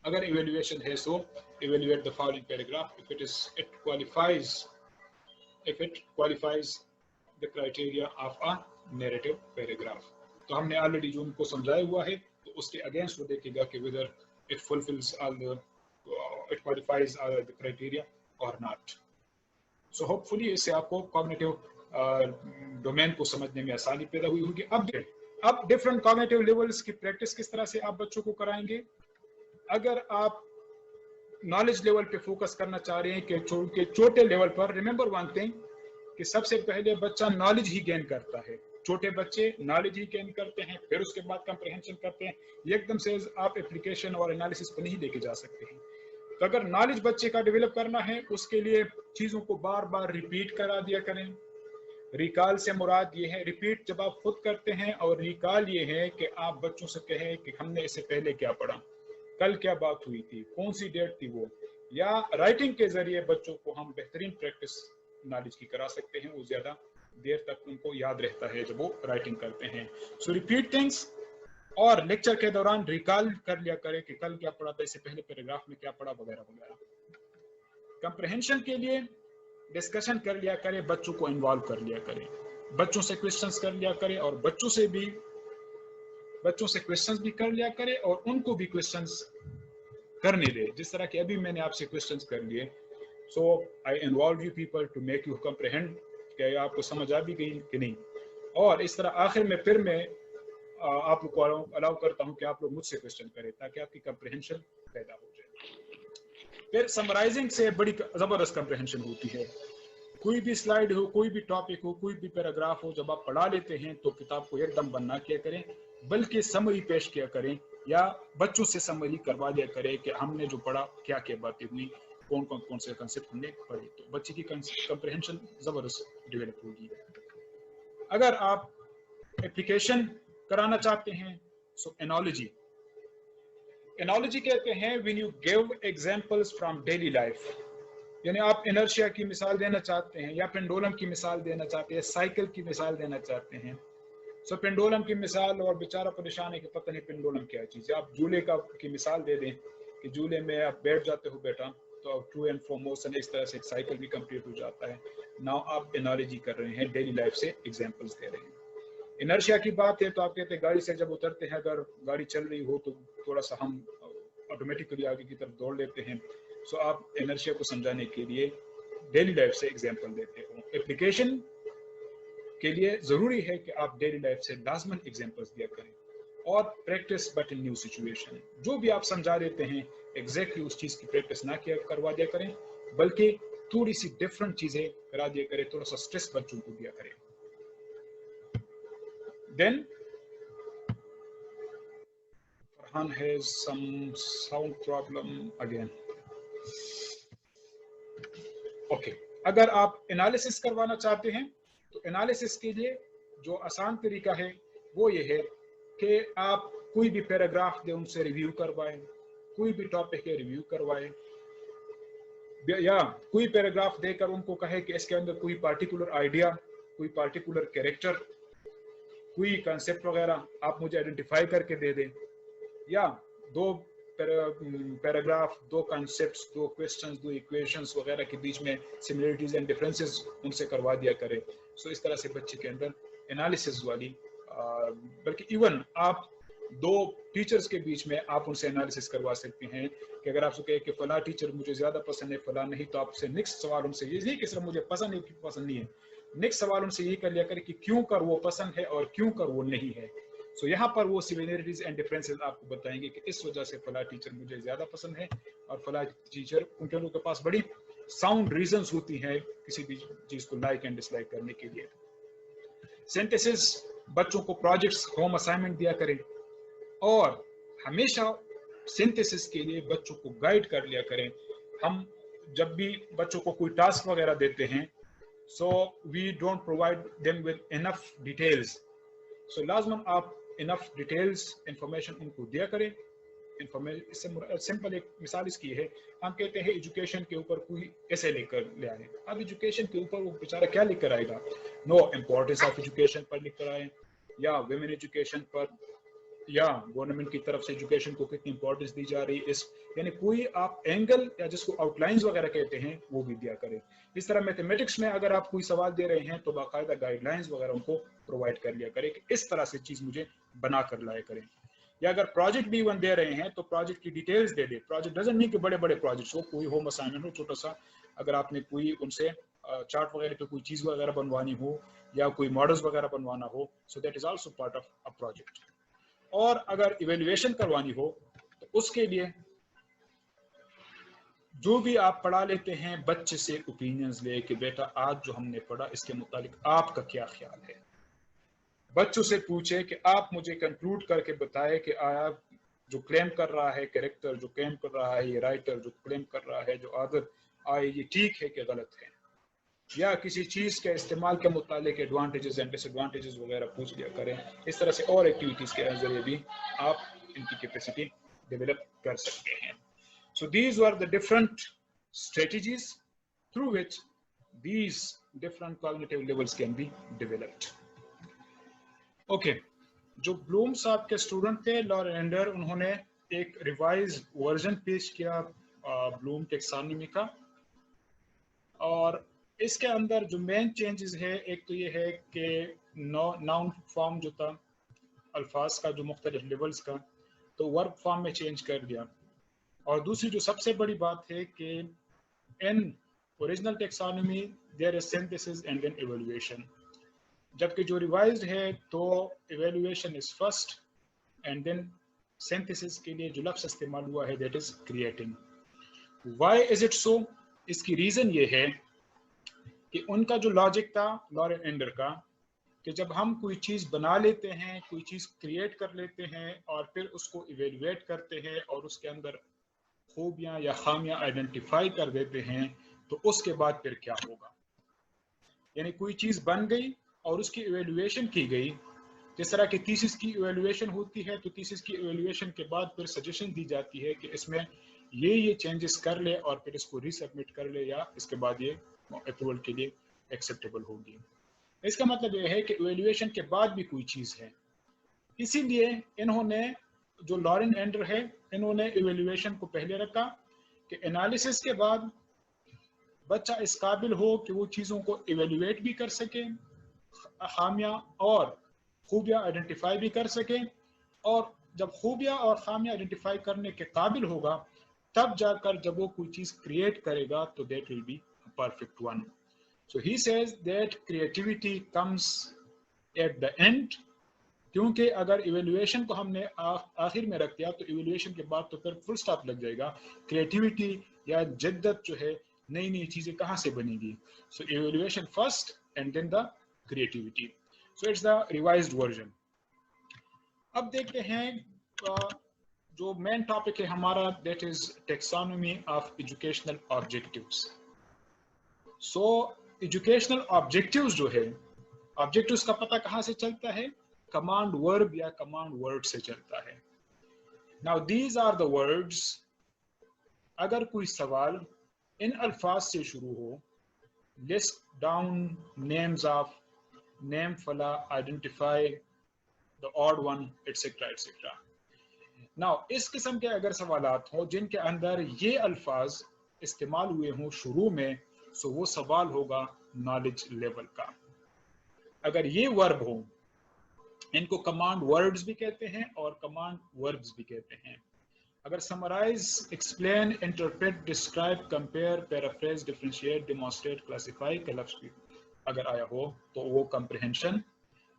अगर इवेल्युएशन है, so evaluate the following paragraph if it qualifies the criteria of a narrative paragraph. तो हमने ऑलरेडी जो उनको समझाया हुआ है, तो उसके अगेंस्ट वो देखेगा कि whether it fulfils all the, it qualifies the criteria और नॉट। सो होपफुली इससे आपको कॉग्निटिव डोमेन को समझने में आसानी पैदा हुई होगी। अब डिफरेंट कॉग्निटिव लेवल्स की प्रैक्टिस किस तरह से आप बच्चों को कराएंगे। अगर आप नॉलेज लेवल पे फोकस करना चाह रहे हैं कि छोटे लेवल पर, रिमेंबर वन थिंग कि सबसे पहले बच्चा नॉलेज ही गेन करता है, छोटे बच्चे नॉलेज ही गेन करते हैं, फिर उसके बाद कंप्रहेंशन करते हैं। एकदम से आप एप्लीकेशन और एनालिसिस पर नहीं लेके जा सकते हैं। तो अगर नॉलेज बच्चे का डेवलप करना है, उसके लिए चीज़ों को बार बार रिपीट करा दिया करें, रिकॉल से मुराद ये है रिपीट जब आप खुद करते हैं, और रिकॉल ये है कि आप बच्चों से कहें कि हमने इससे पहले क्या पढ़ा, कल क्या बात हुई थी, कौन सी डेट थी वो, या राइटिंग के जरिए बच्चों को हम बेहतरीन प्रैक्टिस नॉलेज की करा सकते हैं, वो ज्यादा देर तक उनको याद रहता है जब वो राइटिंग करते हैं। सो रिपीट थिंग्स, और लेक्चर के दौरान रिकॉल कर लिया करें कि कल क्या पढ़ा था, इससे पहले पैराग्राफ में क्या पढ़ा, वगैरह वगैरह। कंप्रहेंशन के लिए डिस्कशन कर लिया करें, बच्चों को इन्वॉल्व कर लिया करें, बच्चों से क्वेश्चंस कर लिया करें, और बच्चों से क्वेश्चंस भी कर लिया करें, और उनको भी क्वेश्चंस करने दे, जिस तरह के अभी मैंने आपसे क्वेश्चंस कर लिए। So I involve you people to make you comprehend कि आपको समझ आ भी गई कि नहीं। और इस तरह आखिर में फिर मैं आप लोग को अलाउ करता हूं कि आप लोग मुझसे क्वेश्चन करें ताकि आपकी कंप्रहेंशन पैदा हो जाए। फिर समराइजिंग से बड़ी जबरदस्त कंप्रहेंशन होती है। कोई भी स्लाइड हो, कोई भी टॉपिक हो, कोई भी पैराग्राफ हो, जब आप पढ़ा लेते हैं तो किताब को एकदम बंद ना किया करें, बल्कि समरी पेश किया करें, या बच्चों से समरी करवा दिया करें कि हमने जो पढ़ा क्या क्या बातें हुई, कौन से कंसेप्ट हमने पढ़े, तो बच्चे की कंप्रहेंशन जबरदस्त डेवलप होगी। अगर आप एप्लीकेशन कराना चाहते हैं, सो एनोलॉजी कहते हैं when you give examples from daily life, यानी आप इनर्शिया की मिसाल देना चाहते हैं, या पेंडुलम की मिसाल देना चाहते हैं, साइकिल की मिसाल देना चाहते हैं। सो पेंडुलम की मिसाल, और बेचारा परेशान है कि पता नहीं पेंडुलम क्या चीज़ है, आप झूले की मिसाल दे दें कि झूले में आप बैठ जाते हो बेटा, तो टू एंड फ्रो मोशन, इस तरह से साइकिल भी कंप्लीट हो जाता है। नाउ आप एनालॉजी कर रहे हैं, डेली लाइफ से एग्जांपल्स दे रहे हैं। इनर्शिया की बात है तो आप कहते हैं गाड़ी से जब उतरते हैं, अगर गाड़ी चल रही हो तो थोड़ा सा हम ऑटोमेटिकली आगे की तरफ दौड़ लेते हैं। सो आप इनर्शिया को समझाने के लिए डेली लाइफ से एग्जांपल देते हो। एप्लीकेशन के लिए जरूरी है कि आप डेली लाइफ से लाजमन एग्जांपल्स दिया करें, और practice but in new situation, जो भी आप समझा देते हैं एग्जैक्टली उस चीज की प्रैक्टिस ना करवा दिया करें, बल्कि थोड़ी सी डिफरेंट चीजें करा दिया करें, थोड़ा सा स्ट्रेस बच्चों को दिया करें। Then Farhan has some sound problem again. Okay. अगर आप एनालिसिस करवाना चाहते हैं तो एनालिसिस के लिए जो आसान तरीका है वो ये है कि आप कोई भी पैराग्राफ दे उनसे रिव्यू करवाएं, कोई भी टॉपिक है रिव्यू करवाएं, या कोई पैराग्राफ देकर उनको कहे कि इसके अंदर कोई पार्टिकुलर आइडिया, कोई पार्टिकुलर कैरेक्टर, कोई कंसेप्ट वगैरह आप मुझे आइडेंटिफाई करके दे दें, या दो पैराग्राफ, दो कॉन्सेप्ट्स, दो क्वेश्चंस, दो इक्वेशंस वगैरह के बीच में सिमिलरिटीज एंड डिफरेंसेस उनसे करवा दिया करें। सो इस तरह से बच्चे के अंदर एनालिसिस वाली, बल्कि इवन आप दो टीचर्स के बीच में आप उनसे एनालिसिस करवा सकते हैं कि अगर आपसे कहे कि फला टीचर मुझे ज्यादा पसंद है, फला नहीं, तो आपसे नेक्स्ट सवाल उनसे ये नहीं कि सिर्फ मुझे पसंद है कि पसंद नहीं है, नेक्स्ट सवाल उनसे ये कर लिया करें कि क्यों कर वो पसंद है और क्यों कर वो नहीं है। सो यहाँ पर वो सिमिलरिटीज एंड डिफरेंसेस आपको बताएंगे कि इस वजह से फला टीचर मुझे ज्यादा पसंद है, और फला टीचर, उनके लोगों के पास बड़ी साउंड रीजंस होती हैं किसी भी चीज को लाइक एंड डिसलाइक करने के लिए। सिंथेसिस, बच्चों को प्रोजेक्ट्स, होम असाइनमेंट दिया करें, और हमेशा सिंथेसिस के लिए बच्चों को गाइड कर लिया करें। हम जब भी बच्चों को कोई टास्क वगैरह देते हैं, so we don't provide them with enough details, so लाजमन आप इनफ डिटेल्स इंफॉर्मेशन उनको दिया करें। इससे सिंपल एक मिसाल इसकी है, हम कहते हैं एजुकेशन के ऊपर कोई ऐसे लेकर ले आए, अब एजुकेशन के ऊपर वो बेचारा क्या लेकर आएगा, नो इम्पोर्टेंस ऑफ एजुकेशन पर लेकर आए, या वुमेन एजुकेशन पर, या गवर्नमेंट की तरफ से एजुकेशन को कितनी इंपॉर्टेंस दी जा रही है, इस यानी कोई आप एंगल या जिसको आउटलाइंस वगैरह कहते हैं वो भी दिया करें। इस तरह मैथमेटिक्स में अगर आप कोई सवाल दे रहे हैं तो बाकायदा गाइडलाइंस वगैरह उनको प्रोवाइड कर लिया करें कि इस तरह से चीज मुझे बना कर लाया करें। या अगर प्रोजेक्ट भी वन दे रहे हैं तो प्रोजेक्ट की details they they. Project doesn't mean कि बड़े बड़े प्रोजेक्ट्स हो, कोई होम असाइनमेंट हो छोटा सा, अगर आपने कोई उनसे चार्ट वगैरह पे कोई चीज वगैरह बनवानी हो या कोई मॉडल्स वगैरह बनवाना हो, सो that is also part of a project. और अगर इवेल्युएशन करवानी हो तो उसके लिए जो भी आप पढ़ा लेते हैं बच्चे से ओपिनियंस ले कि बेटा आज जो हमने पढ़ा इसके मुताबिक आपका क्या ख्याल है। बच्चों से पूछे कि आप मुझे कंक्लूड करके बताएं कि आप जो क्लेम कर रहा है कैरेक्टर, जो क्लेम कर रहा है ये राइटर, जो क्लेम कर रहा है जो ऑथर, ये ठीक है कि गलत है। या किसी चीज़ के इस्तेमाल के मुतालिक एडवांटेजेस एंड डिसएडवांटेजेस वगैरह पूछ लिया करें। इस तरह से और एक्टिविटीज़ के ज़रिए भी आप इनकी कैपेसिटी डेवलप कर सकते हैं। So these were the different strategies through which these different cognitive levels can be developed. Okay, जो ब्लूम साहब के स्टूडेंट थे लॉरेन एंडर, उन्होंने एक रिवाइज वर्जन पेश किया ब्लूम टेक्सोनॉमी का, और इसके अंदर जो मेन चेंजेस है, एक तो ये है कि नाउन फॉर्म जो था अल्फाज का जो मुख्तलिफ लेवल्स का, तो वर्ब फॉर्म में चेंज कर दिया। और दूसरी जो सबसे बड़ी बात है कि in original taxonomy there is synthesis and then evaluation, जबकि जो रिवाइज्ड है तो evaluation is first and then synthesis के लिए जो लफ्ज़ इस्तेमाल हुआ है that is creating. Why is it so? इसकी रीज़न ये है कि उनका जो लॉजिक था लॉरेन एंडर का, कि जब हम कोई चीज़ बना लेते हैं, कोई चीज़ क्रिएट कर लेते हैं और फिर उसको इवेल्युएट करते हैं और उसके अंदर खूबियाँ या खामियाँ आइडेंटिफाई कर देते हैं, तो उसके बाद फिर क्या होगा। यानी कोई चीज़ बन गई और उसकी इवेल्युएशन की गई, जिस तरह की थीसिस की इवेल्युएशन होती है, तो थीसिस की इवेल्युएशन के बाद फिर सजेशन दी जाती है कि इसमें ये चेंजेस कर ले और फिर इसको रीसबमिट कर ले, या इसके बाद ये अप्रूवल के लिए एक्सेप्टेबल होगी। इसका मतलब ये है कि इवेल्युएशन के बाद भी कोई चीज़ है। इसीलिए इन्होंने, जो लॉरेन एंडर है, इन्होंने इवेल्युएशन को पहले रखा कि एनालिसिस के बाद बच्चा इस काबिल हो कि वो चीज़ों को इवेल्युएट भी कर सके, खामियां और खूबियां आइडेंटिफाई भी कर सके, और जब खूबियां और खामियां आइडेंटिफाई करने के काबिल होगा तब जाकर जब वो कोई चीज़ क्रिएट करेगा तो that will be perfect one. So he says that creativity comes at the end, क्योंकि अगर इवेल्युएशन को हमने आखिर में रख दिया तो इवेल्युएशन के बाद तो फिर फुल स्टॉप लग जाएगा। क्रिएटिविटी या जिद्दत जो है, नई नई चीज़ें कहाँ से बनेगी। So evaluation first and then the creativity. So it's the revised version. अब देखते हैं जो मेन टॉपिक है हमारा, that is taxonomy of educational objectives. So educational objectives जो है, ऑब्जेक्टिव्स का पता कहाँ से चलता है? कमांड वर्ब या कमांड वर्ड से चलता है। Now these are the words. अगर कोई सवाल इन अल्फाज से शुरू हो, list down names of, name फला, identify the odd one, etcetera etcetera. Now इस किस्म के अगर सवालात हो जिनके अंदर ये अल्फाज इस्तेमाल हुए हों शुरू में, सो वो सवाल होगा नॉलेज लेवल का। अगर ये वर्ब हो, इनको कमांड वर्ड्स भी कहते हैं और कमांड वर्ब्स भी कहते हैं। अगर summarize, explain, interpret, describe, compare, paraphrase, differentiate, demonstrate, classify का लफ्ज भी अगर आया हो तो वो कंप्रिहेंशन।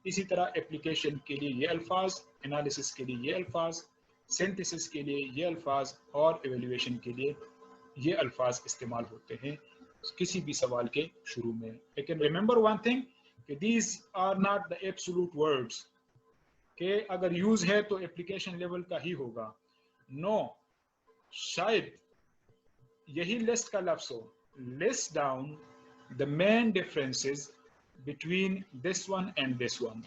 इसी तरह एप्लीकेशन के लिए ये अल्फाज, एनालिसिस के लिए ये अल्फाज, सिंथेसिस के लिए ये अल्फाज और एवेल्युएशन के लिए ये अल्फाज इस्तेमाल होते हैं किसी भी सवाल के शुरू में। लेकिन रिमेंबर वन थिंग कि these are not the absolute words, कि अगर यूज है तो एप्लीकेशन लेवल का ही होगा। नो, शायद यही लिस्ट का लफ्ज हो। List down the main differences between this one and this one.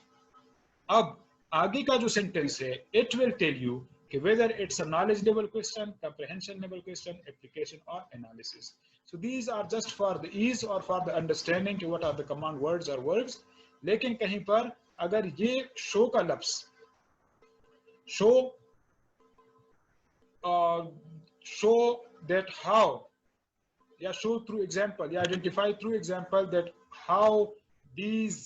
अब आगे का जो सेंटेंस है, इट विल टेल यू कि whether it's a knowledge level question, comprehension level question, application or analysis. So these are just for the ease or for the understanding कि what are the command words or verbs. लेकिन कहीं पर अगर ये show का लफ्ज, show that how, या show through example, या identify through example that how these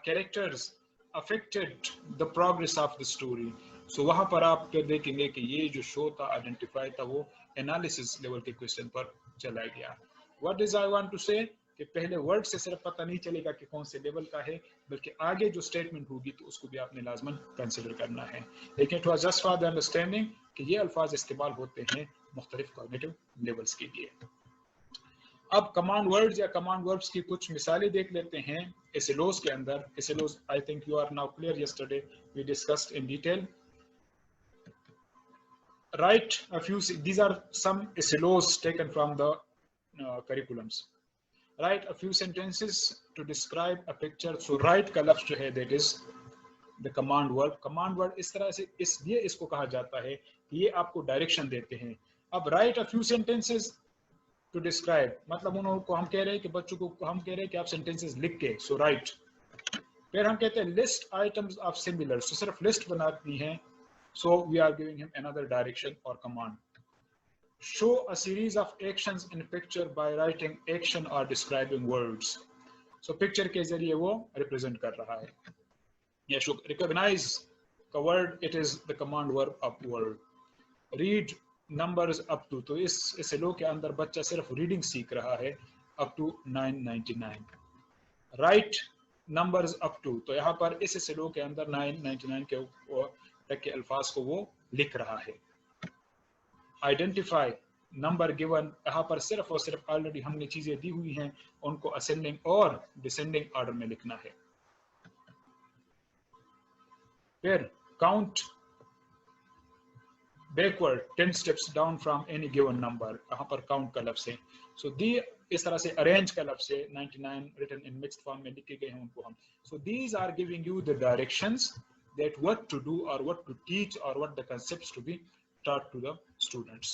characters affected the progress of the story. So वहां पर आप फिर देखेंगे कि ये जो शो था, आइडेंटिफाई था, वो एनालिसिस लेवल के क्वेश्चन पर चला गया। What is I want to say कि पहले वर्ड से सिर्फ पता नहीं चलेगा कि कौन से लेवल का है, बल्कि आगे जो स्टेटमेंट होगी तो उसको भी आपने लाजमन कंसिडर करना है। लेकिन it was just for the understanding कि ये अल्फाज इस्तेमाल होते हैं मुख्तलिफ कॉग्निटिव लेवल्स के लिए। अब कमांड वर्ड्स या कमांड वर्ब्स की कुछ मिसालें देख लेते हैं एसएलओस के अंदर। SLOs, I think you are now clear, yesterday we discussed in detail. Write a few, these are some SLOs taken from the curriculums. write a few sentences to describe a picture. So write का लफ्ज़ जो है that is the command word. command word इस तरह से इसलिए इसको कहा जाता है कि ये आपको डायरेक्शन देते हैं. अब write a few sentences to describe मतलब उनको हम कह रहे हैं कि बच्चों को हम कह रहे हैं कि आप sentences लिख के so write. फिर हम कहते हैं list items of similar. So सिर्फ list बनानी है. So we are giving him another direction or command. Show a series of actions in picture by writing action or describing words. So picture के जरिए वो represent कर रहा है. Yeah, show recognize the word, it is the command verb of word. Read numbers up to, तो इस लो के अंदर बच्चा सिर्फ reading सीख रहा है up to 999. Write numbers up to, तो यहाँ पर इस लो के अंदर 999 के तक के अल्फाज को वो लिख रहा है. Identify number given, यहाँ पर सिर्फ और सिर्फ ऑलरेडी हमने चीजें दी हुई हैं उनको असेंडिंग और डिसेंडिंग ऑर्डर में लिखना है. फिर count backward 10 steps down from any given number, यहाँ पर काउंट का लफ्ज़ है. सो दी इस तरह से अरेंज का लफ्ज़ है. 99 रिटन इन मिक्स्ड फॉर्म में लिखे गए हैं उनको हम. So these are giving you the directions that what to do or what to teach or what the concepts to be taught to the students.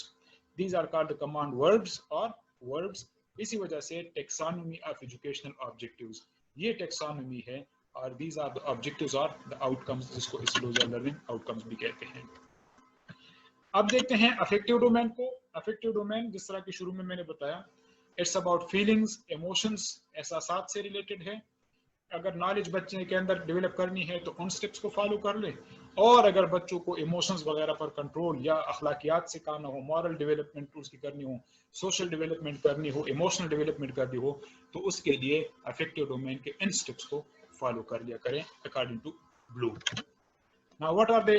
These are called the command words or verbs. इसी वजह से taxonomy of educational objectives, ये taxonomy है और these are the objectives or the outcomes, जिसको इसको learning outcomes भी कहते हैं. अब देखते हैं affective domain को. affective domain जिस तरह की शुरू में मैंने बताया, it's about feelings, emotions, एहसासात से related है. अगर नॉलेज बच्चे के अंदर डेवलप करनी है तो उन स्टेप्स को फॉलो कर ले, और अगर बच्चों को इमोशंस वगैरह पर कंट्रोल या अखलाकियात से काम हो, मॉरल डेवलपमेंट उसकी करनी हो, सोशल डेवलपमेंट करनी हो, इमोशनल डेवलपमेंट करनी हो, तो उसके लिए अफेक्टिव डोमेन के इन स्टेप्स को फॉलो कर लिया करें according to Bloom. Now what are they?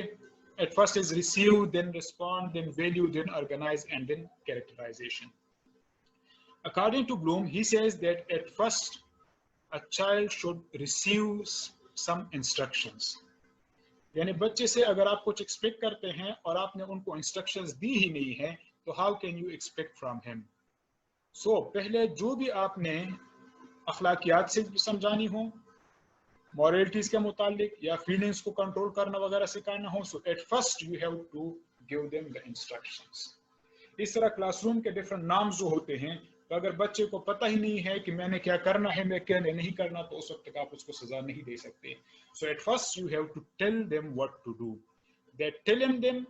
At first is receive, then respond, then value, then organize and then characterization. According to Bloom he says that at first a child should receive some instructions. यानी बच्चे से अगर आप कुछ expect करते हैं और आपने उनको इंस्ट्रक्शंस दी ही नहीं है तो how can you expect from him? So पहले जो भी आपने अखलाकियात से समझानी हो, मॉरलिटीज के मुतालिक या फीलिंग्स को कंट्रोल करना वगैरह सिखाना हो, so at first you have to give them the instructions. इस तरह क्लासरूम के डिफरेंट नाम्स जो होते हैं, तो अगर बच्चे को पता ही नहीं है कि मैंने क्या करना है, मैं क्या नहीं करना, तो उस वक्त तक आप उसको सजा नहीं दे सकते. So at first you have to tell them what to do. That telling them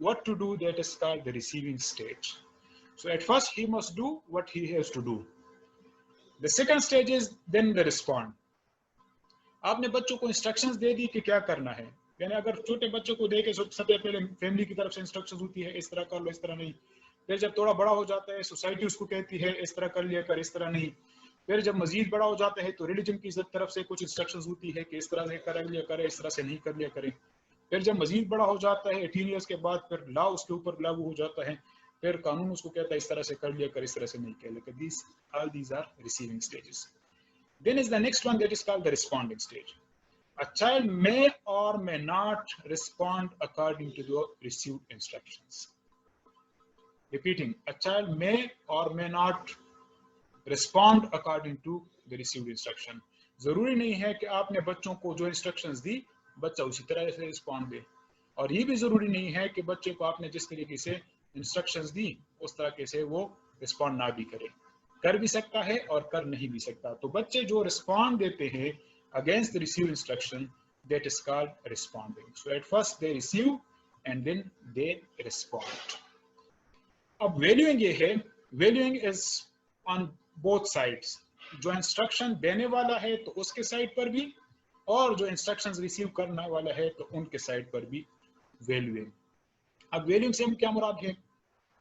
what to do, that is called the receiving stage. So at first he must do what he has to do. The second stage is then the respond. आपने बच्चों को instructions दे दी कि क्या करना है. यानी अगर छोटे बच्चों को दे के सबसे पहले फैमिली की तरफ से इंस्ट्रक्शंस होती है, इस तरह कर लो, इस तरह नहीं. फिर जब थोड़ा बड़ा हो जाता है सोसाइटी उसको कहती है इस तरह कर लिया कर, इस तरह नहीं. फिर जब मजीद बड़ा हो जाता है तो रिलीजन की तरफ से कुछ इंस्ट्रक्शंस होती है कि इस तरह से कर लिया करे, इस तरह से नहीं कर लिया करें. फिर जब मजीद बड़ा हो जाता है 18 ईयर्स के बाद, फिर लॉ उसके ऊपर लागू हो जाता है, फिर कानून उसको कहता है इस तरह से कर लिया कर, इस तरह से नहीं कर लिया कर. All these are receiving stages. Then is the next one that is called the responding stage. A child may or may not respond according to the received instructions. Repeating, a child may or may not respond according to the received instruction. जरूरी नहीं है कि आपने बच्चों को जो instructions दी बच्चा उसी तरह से रिस्पॉन्ड दे, और ये भी जरूरी नहीं है कि बच्चे को आपने जिस तरीके से इंस्ट्रक्शंस दी उस तरीके से वो रिस्पॉन्ड ना भी करे. कर भी सकता है और कर नहीं भी सकता. तो बच्चे जो रिस्पॉन्ड देते हैं against the received instruction, that is called responding. So at first they receive and then they respond. अब वैल्यूइंग ये है, valuing is on both sides. जो इंस्ट्रक्शन देने वाला है तो उसके साइड पर भी, और जो इंस्ट्रक्शंस रिसीव करने वाला है तो उनके साइड पर भी वैल्यूइंग. अब वैल्यूइंग से हम क्या मुराद है?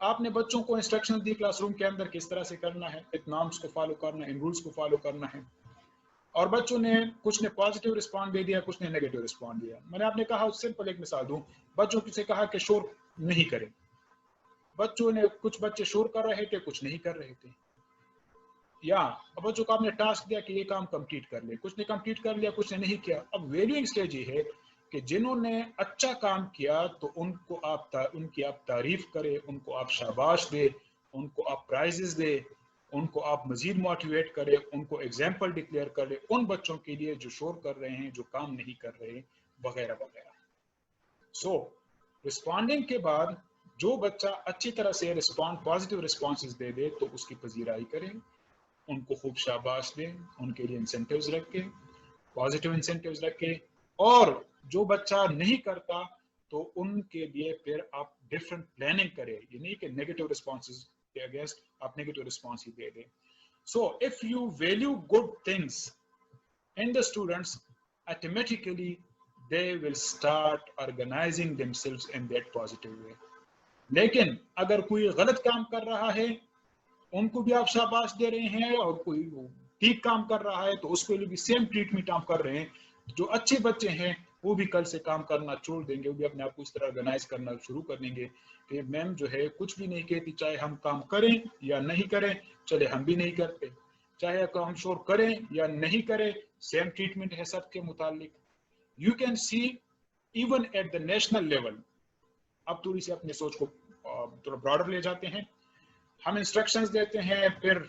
आपने बच्चों को इंस्ट्रक्शन दी क्लासरूम के अंदर किस तरह से करना है, इन नॉर्म्स को फॉलो करना है, इन रूल्स को फॉलो करना है, और बच्चों ने कुछ ने पॉजिटिव रिस्पॉन्ड दे दिया, कुछ ने नेगेटिव रिस्पॉन्ड दिया. मैंने आपने कहा, सिंपल एक मिसाल दूं, बच्चों से कहा कि शोर नहीं करें. बच्चों ने, कुछ बच्चे शोर कर रहे थे, कुछ नहीं कर रहे थे. या बच्चों को आपने टास्क दिया कि ये काम कंप्लीट कर ले, कुछ ने कंप्लीट कर लिया, कुछ ने नहीं किया. अब वैल्यूइंग स्टेज ये है कि जिन्होंने अच्छा काम किया तो उनको आप उनकी आप तारीफ करें, उनको आप शाबाश दे, उनको आप प्राइजेस दे. उनको आप मजीद मोटिवेट करें, उनको एग्जाम्पल डिक्लेयर करें उन बच्चों के लिए जो शोर कर रहे हैं, जो काम नहीं कर रहे, वगैरह वगैरह। सो रिस्पॉन्डिंग के बाद जो बच्चा अच्छी तरह से पॉजिटिव रिस्पॉन्सेज दे दे तो उसकी पजीराई करें, उनको खूब शाबाश दें, उनके लिए इंसेंटिव्स रखें, पॉजिटिव इंसेंटिव्स रखें। और जो बच्चा नहीं करता तो उनके लिए फिर आप डिफरेंट प्लानिंग करें, ये नहीं कि नेगेटिव रिस्पॉन्सेज के अगेंस्ट आप नेगेटिव रिस्पॉन्स ही दे दें। So if you value good things in the students, automatically they will start organizing themselves in that positive way. लेकिन अगर कोई गलत काम कर रहा है उनको भी आप शाबाश दे रहे हैं, और कोई ठीक काम कर रहा है तो उसके लिए भी सेम ट्रीटमेंट आप कर रहे हैं, जो अच्छे बच्चे हैं वो भी कल से काम करना छोड़ देंगे, वो भी अपने आप को इस तरह ऑर्गेनाइज करना शुरू कर देंगे कि मैम जो है कुछ भी नहीं कहती, चाहे हम काम करें या नहीं करें, चले हम भी नहीं करते, चाहे हम शोर करें या नहीं करें, सेम ट्रीटमेंट है सबके मुतालिक। You can see even at the national level. अब थोड़ी सी अपनी सोच को थोड़ा ब्रॉडर ले जाते हैं, हम इंस्ट्रक्शंस देते हैं, फिर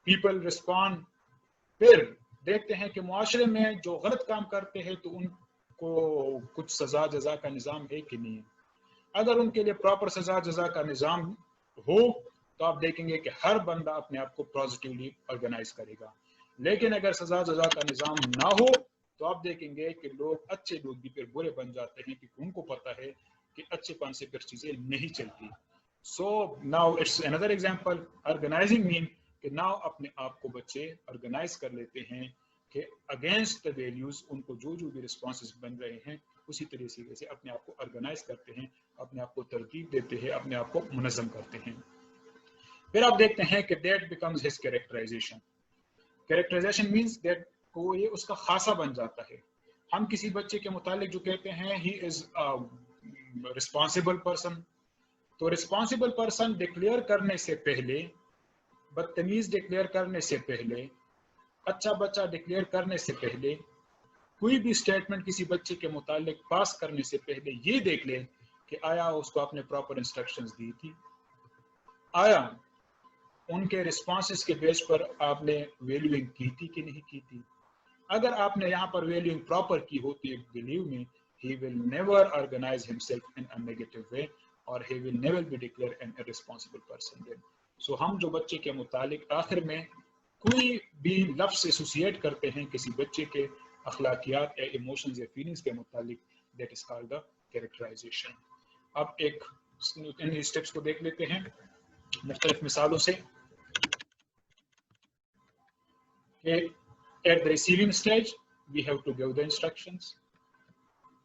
पीपल रिस्पॉन्ड, फिर देखते हैं कि मुआशरे में जो गलत काम करते हैं तो उनको कुछ सजा जजा का निज़ाम है कि नहीं। अगर उनके लिए प्रॉपर सजा जजा का निज़ाम हो तो आप देखेंगे कि हर बंदा अपने आप को पॉजिटिवली ऑर्गेनाइज करेगा। लेकिन अगर सजा जजा का निज़ाम ना हो तो आप देखेंगे कि लोग, अच्छे लोग भी फिर बुरे बन जाते हैं, क्योंकि उनको पता है कि अच्छेपन से फिर चीजें नहीं चलती। So now it's another example, organizing mean कि नाउ अपने आप को बच्चे ऑर्गेनाइज कर लेते हैं कि अगेंस्ट द वैल्यूज उनको जो भी रिस्पॉन्सेज बन रहे हैं उसी तरीके से अपने आप को ऑर्गेनाइज करते हैं, अपने आप को तरतीब देते हैं, अपने आप को मुनज़्ज़म करते हैं। फिर आप देखते हैं कि that becomes his characterization. Characterization means that को ये उसका खासा बन जाता है। हम किसी बच्चे के मुतालिक जो कहते हैं ही इज रिस्पॉन्सिबल पर्सन, तो रिस्पॉन्सिबल पर्सन डिक्लेयर करने से पहले, बदतमीज डिक्लेयर करने से पहले, अच्छा बच्चा डिक्लेयर करने से पहले, कोई भी स्टेटमेंट किसी बच्चे के मुतालिक पास करने से पहले ये देख ले कि आया उसको आपने प्रॉपर इंस्ट्रक्शंस दी थी, आया उनके रिस्पॉन्सेस के बेस पर आपने वैल्यूइंग की थी कि नहीं की थी। अगर आपने यहाँ पर वैल्यूइंग प्रॉपर की होती है, believe me, he will never organize himself in a negative way or he will never be declared an irresponsible person then. So हम जो बच्चे के मुतालिक आखिर में कोई भी लफ्ज़ एसोसिएट करते हैं किसी बच्चे के अखलाकियात या इमोशंस या फीलिंग्स के मुतालिक, that is called the characterization. अब एक इन स्टेप्स को देख लेते हैं मुख्तलिफ मिसालों से। At the receiving stage, we have to give the instructions.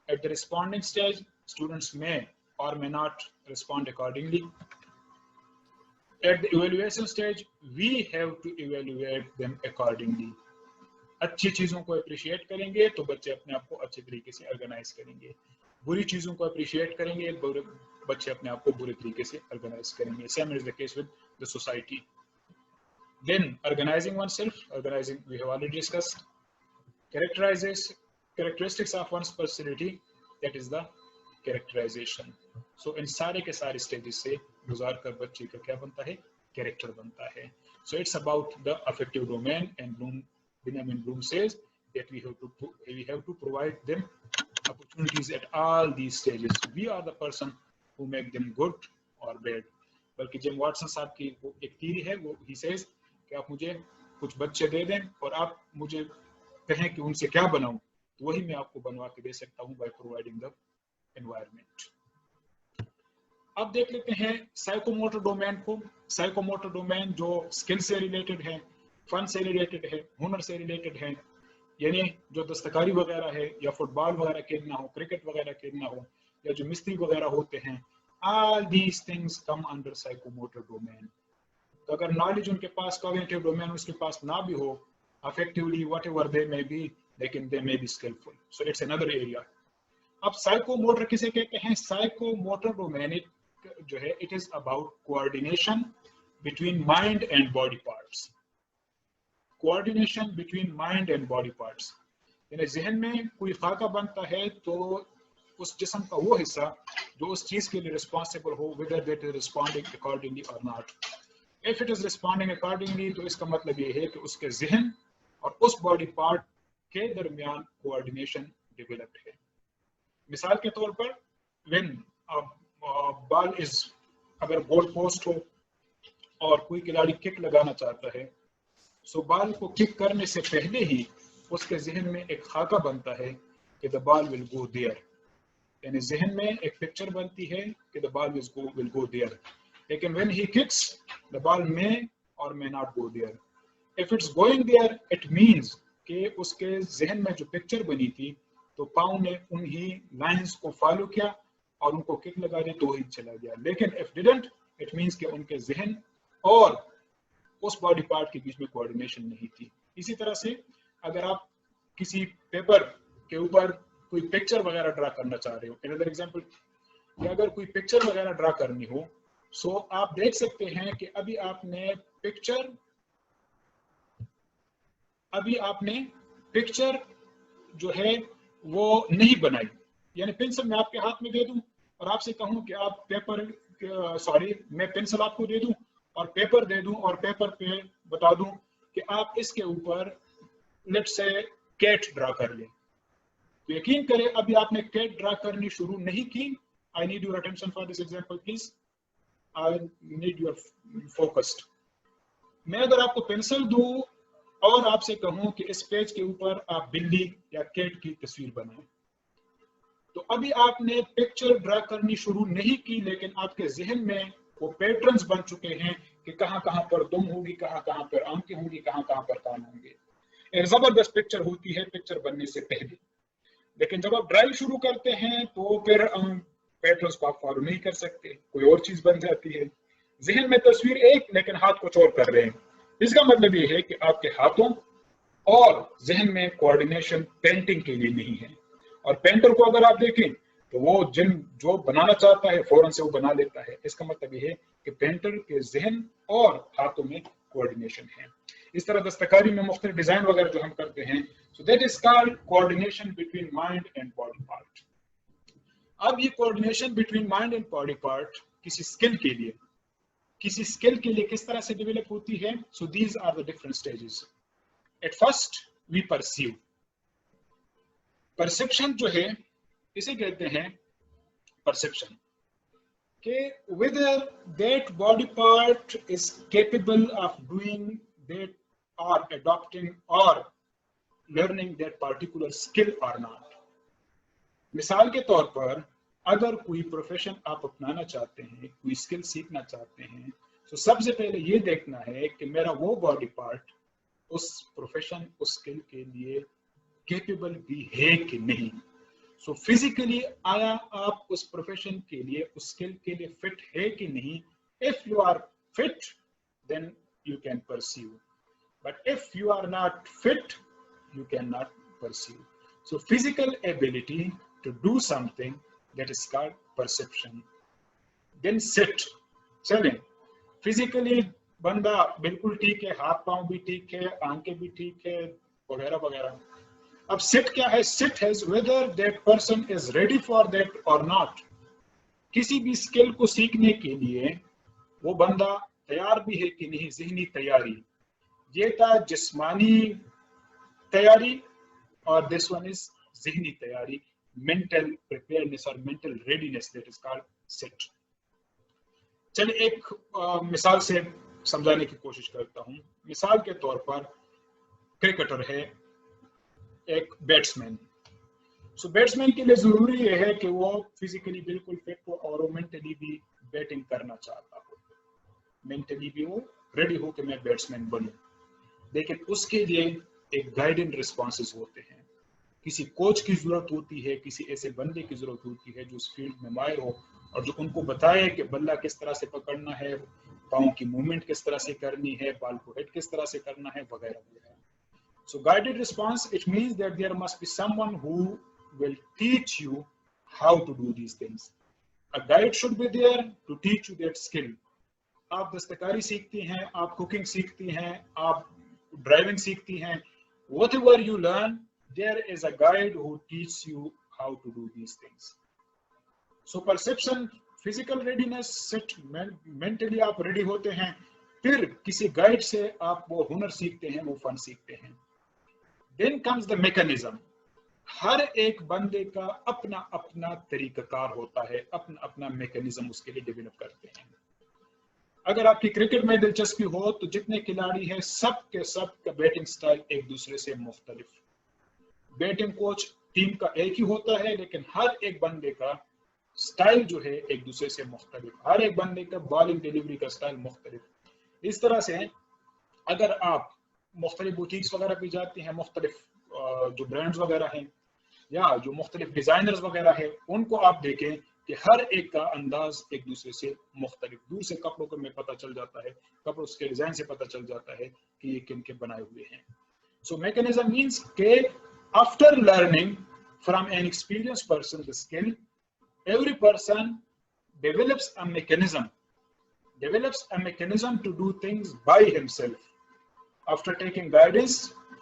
At the responding stage, students may or may not respond accordingly. At the evaluation stage, we have to evaluate them accordingly. अच्छी चीज़ों को appreciate करेंगे तो बच्चे अपने आप को अच्छे तरीके से ऑर्गेनाइज करेंगे, बुरी चीज़ों को अप्रिशिएट करेंगे बच्चे अपने आप को बुरे तरीके से ऑर्गेनाइज करेंगे। Same is the case with the society. Then organizing oneself, organizing we have already discussed. Characteristics of one's personality, that is the characterization. So इन सारे के सारे स्टेजेस से गुजार कर बच्चे का क्या बनता है, कैरेक्टर बनता है। So it's about the affective domain, and Benjamin Bloom says that we have to provide them opportunities at all these stages. We are the person who make them good or bad. बल्कि GeM Watson साहब की वो एक theory है, वो he says कि आप मुझे कुछ बच्चे दे दें और आप मुझे कहें कि उनसे क्या बनाऊं, तो वही मैं आपको बनवा के दे सकता हूं by providing the environment. अब देख लेते हैं साइकोमोटर डोमेन को। साइकोमोटर डोमेन जो स्किल से रिलेटेड है, फन से रिलेटेड है, हुनर से रिलेटेड है, यानी जो दस्तकारी वगैरह है या फुटबॉल वगैरह खेलना हो, क्रिकेट वगैरह खेलना हो, या जो मिस्त्री वगैरह होते हैं, all these things come under psychomotor domain. तो अगर नॉलेज उनके पास, कॉग्निटिव डोमेन उसके पास ना भी हो, affectively whatever they may be, लेकिन they may be skillful. So it's another area. अब साइकोमोटर किसे कहते हैं? साइकोमोटर डोमेन जो है, it is about coordination between mind and body parts. Coordination between mind and body parts. यानी जहन में कोई खाका बनता है तो उस जिस्म का वो हिस्सा जो उस चीज के लिए रिस्पॉन्सिबल हो, whether that is responding accordingly or not. If it is responding accordingly, तो इसका मतलब ये है कि उसके जहन और उस बॉडी पार्ट के दरमियान कोऑर्डिनेशन डेवलप्ड है। मिसाल के तौर पर when बॉल इज, अगर गोल पोस्ट हो और कोई खिलाड़ी किक लगाना चाहता है, सो बॉल को किक करने से पहले ही उसके जहन में एक खाका बनता है कि the ball will go there, यानी जहन में एक पिक्चर बनती है कि the ball will go there. लेकिन when he kicks, the ball may or may not go there. If it's going there, it means कि उसके जहन में जो पिक्चर बनी थी तो पाँव ने उन्हीं लाइंस को फॉलो किया और उनको किक लगा दी तो ही चला गया। लेकिन if didn't, it means कि उनके जहन और उस बॉडी पार्ट के बीच में कोऑर्डिनेशन नहीं थी। इसी तरह से अगर आप किसी पेपर के ऊपर कोई पिक्चर वगैरह ड्रा करना चाह रहे हो, अनदर एग्जांपल, या अगर कोई पिक्चर वगैरह ड्रा करनी हो, सो आप देख सकते हैं कि अभी आपने पिक्चर जो है वो नहीं बनाई। यानी पेंसिल मैं आपके हाथ में दे दूं और आपसे कहूं कि आप मैं पेंसिल आपको दे दूं और पेपर दे दूं और पेपर पे बता दूं कि आप इसके ऊपर लेट्स से कैट ड्रा कर लें, तो यकीन करें अभी आपने कैट ड्रा करनी शुरू नहीं की। I need your attention for this example please, I need your focused. मैं अगर आपको पेंसिल दूं और आपसे कहूं कि इस पेज के ऊपर आप बिल्ली या कैट की तस्वीर बनाएं, तो अभी आपने पिक्चर ड्रा करनी शुरू नहीं की, लेकिन आपके जहन में वो पैटर्न्स बन चुके हैं कि कहां कहां पर दुम होगी, कहां कहां पर आंखें होंगी, कहां कहां पर कान होंगे। एक जबरदस्त पिक्चर होती है पिक्चर बनने से पहले, लेकिन जब आप ड्राइव शुरू करते हैं तो फिर पैटर्न्स को आप फॉलो नहीं कर सकते, कोई और चीज बन जाती है। जहन में तस्वीर एक लेकिन हाथ कुछ और कर रहे हैं। इसका मतलब ये है कि आपके हाथों और जहन में कोऑर्डिनेशन पेंटिंग के लिए नहीं है। और पेंटर को अगर आप देखें तो वो जो बनाना चाहता है फौरन से वो बना लेता है। इसका मतलब ये है कि पेंटर के जहन और हाथों में कोऑर्डिनेशन है। इस तरह दस्तकारी में मुख्तलिफ डिजाइन वगैरह जो हम करते हैं, so that is called coordination between mind and body part. अब ये coordination between mind and body part किसी स्किल के लिए किस तरह से डेवलप होती है? So these are the different stages. At first we perceive. Perception जो है इसे कहते हैं परसेप्शन, कि whether that body part is capable of doing that or adopting or learning that particular skill or not। मिसाल के तौर पर अगर कोई प्रोफेशन आप अपनाना चाहते हैं, कोई स्किल सीखना चाहते हैं, तो सबसे पहले ये देखना है कि मेरा वो बॉडी पार्ट उस प्रोफेशन उस स्किल के लिए कैपेबल भी है कि नहीं। सो फिजिकली आया आप उस प्रोफेशन के लिए उस स्किल के लिए फिट है कि नहीं। If you are fit then you can perceive, but if you are not fit you cannot perceive. So physical ability to do something, that is called perception. Then sit, चलें, physically बंदा बिल्कुल ठीक है, हाथ पांव भी ठीक है, आंखें भी ठीक है, वगैरह वगैरह। अब sit क्या है? Sit is whether that person is ready for that or not। किसी भी स्किल को सीखने के लिए वो बंदा तैयार भी है कि नहीं, ज़हनी तैयारी। ये था जिस्मानी तैयारी और दिस वन इज ज़हनी तैयारी, मेंटल प्रिपेयरनेस और mental readiness, that is called set. चलिए एक मिसाल से समझाने की कोशिश करता हूं। मिसाल के तौर पर क्रिकेटर है एक बैट्समैन। सो बैट्समैन के लिए जरूरी यह है कि वो फिजिकली बिल्कुल फिट हो और वो मेंटली भी बैटिंग करना चाहता हो, मेंटली भी वो रेडी हो कि मैं बैट्समैन बनूं। लेकिन उसके लिए एक गाइडेंस रिस्पॉन्सेस होते हैं, किसी कोच की जरूरत होती है, किसी ऐसे बंदे की जरूरत होती है जो उस फील्ड में माहिर हो और जो उनको बताए कि बल्ला किस तरह से पकड़ना है, पाँव की मूवमेंट किस तरह से करनी है, बॉल को हिट किस तरह से करना है, वगैरह वगैरह। So guided response, it means that there must be someone who will teach you how to do these things. A guide should be there to teach you that skill. आप दस्तकारी सीखती हैं, आप कुकिंग सीखती हैं, आप ड्राइविंग सीखती हैं, whatever you learn, there is a guide who teaches you how to do these things. So perception, physical readiness, sit, mentally आप ready होते हैं, फिर किसी गाइड से आप वो हुनर सीखते हैं, वो फन सीखते हैं. Then comes the mechanism. हर एक बंदे का अपना अपना तरीकाकार होता है, अपना अपना मैकेनिज्म उसके लिए डेवलप करते हैं. अगर आपकी क्रिकेट में दिलचस्पी हो तो जितने खिलाड़ी हैं सब के सब का बैटिंग स्टाइल एक दूसरे से मुख्तलिफ. बैटिंग कोच टीम का एक ही होता है, लेकिन हर एक बंदे का स्टाइल जो है एक दूसरे से मुख्तलिफ. हर एक बंदे का बॉलिंग डिलीवरी का स्टाइल मुख्तलिफ. इस तरह से अगर आप मुख्तलिफ बुटीक्स वगैरह भी जाते हैं, मुख्तलिफ जो ब्रांड्स वगैरह हैं या जो मुख्तलिफ डिजाइनर्स वगैरह हैं, उनको आप देखें कि हर एक का अंदाज एक दूसरे से मुख्तलिफ. दूर से कपड़ों को में पता चल जाता है, कपड़ों के डिजाइन से पता चल जाता है कि ये किन के बनाए हुए हैं. सो मैकेनिज्म मीन्स के after learning from an experience person the skill, every person develops a mechanism to do things by himself. After taking guidance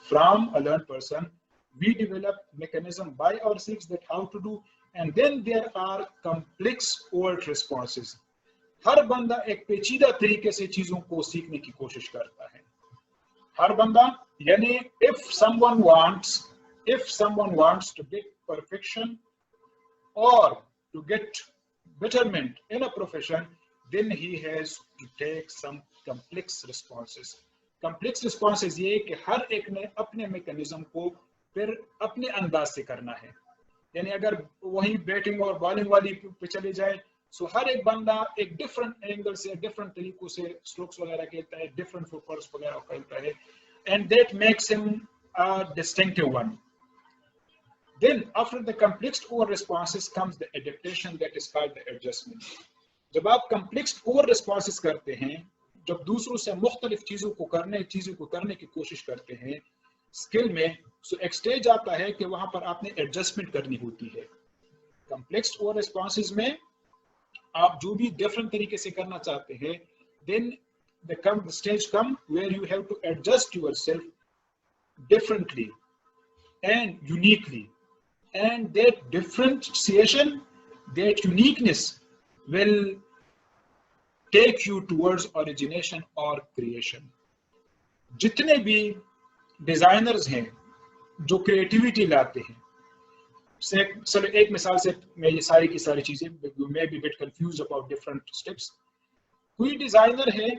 from a learned person, we develop mechanism by ourselves that how to do, and then there are complex overt responses. हर बंदा एक पेचीदा तरीके से चीजों को सीखने की कोशिश करता है. हर बंदा यानी if someone wants to get perfection or to get betterment in a profession, then he has to take some complex responses. Complex responses ये कि हर एक ने अपने मैकेनिज्म को फिर अपने अंदाज से करना है. यानी अगर वही बैटिंग और बॉलिंग वाली पे चले जाए, सो हर एक बंदा एक डिफरेंट एंगल से, डिफरेंट तरीकों से स्ट्रोक्स वगैरह खेलता है, डिफरेंट फुटवर्क्स वगैरह खेलता है, and that makes him a distinctive one. Then after the complex over responses comes the adaptation, that is called the adjustment. जब आप complex over responses करते हैं, जब दूसरों से मुख्तलिफ चीजों को करने की कोशिश करते हैं स्किल में, सो एक स्टेज आता है कि वहां पर आपने एडजस्टमेंट करनी होती है. complex over responses में आप जो भी डिफरेंट तरीके से करना चाहते हैं, then the stage come where you have to adjust yourself differently and uniquely. And that differentiation, that uniqueness will take you towards origination or creation. जितने भी डिजाइनर्स हैं जो क्रिएटिविटी लाते हैं, चलो एक मिसाल से मैं ये सारी की सारी चीजें, मैं भी bit confuse about different steps. कोई डिजाइनर है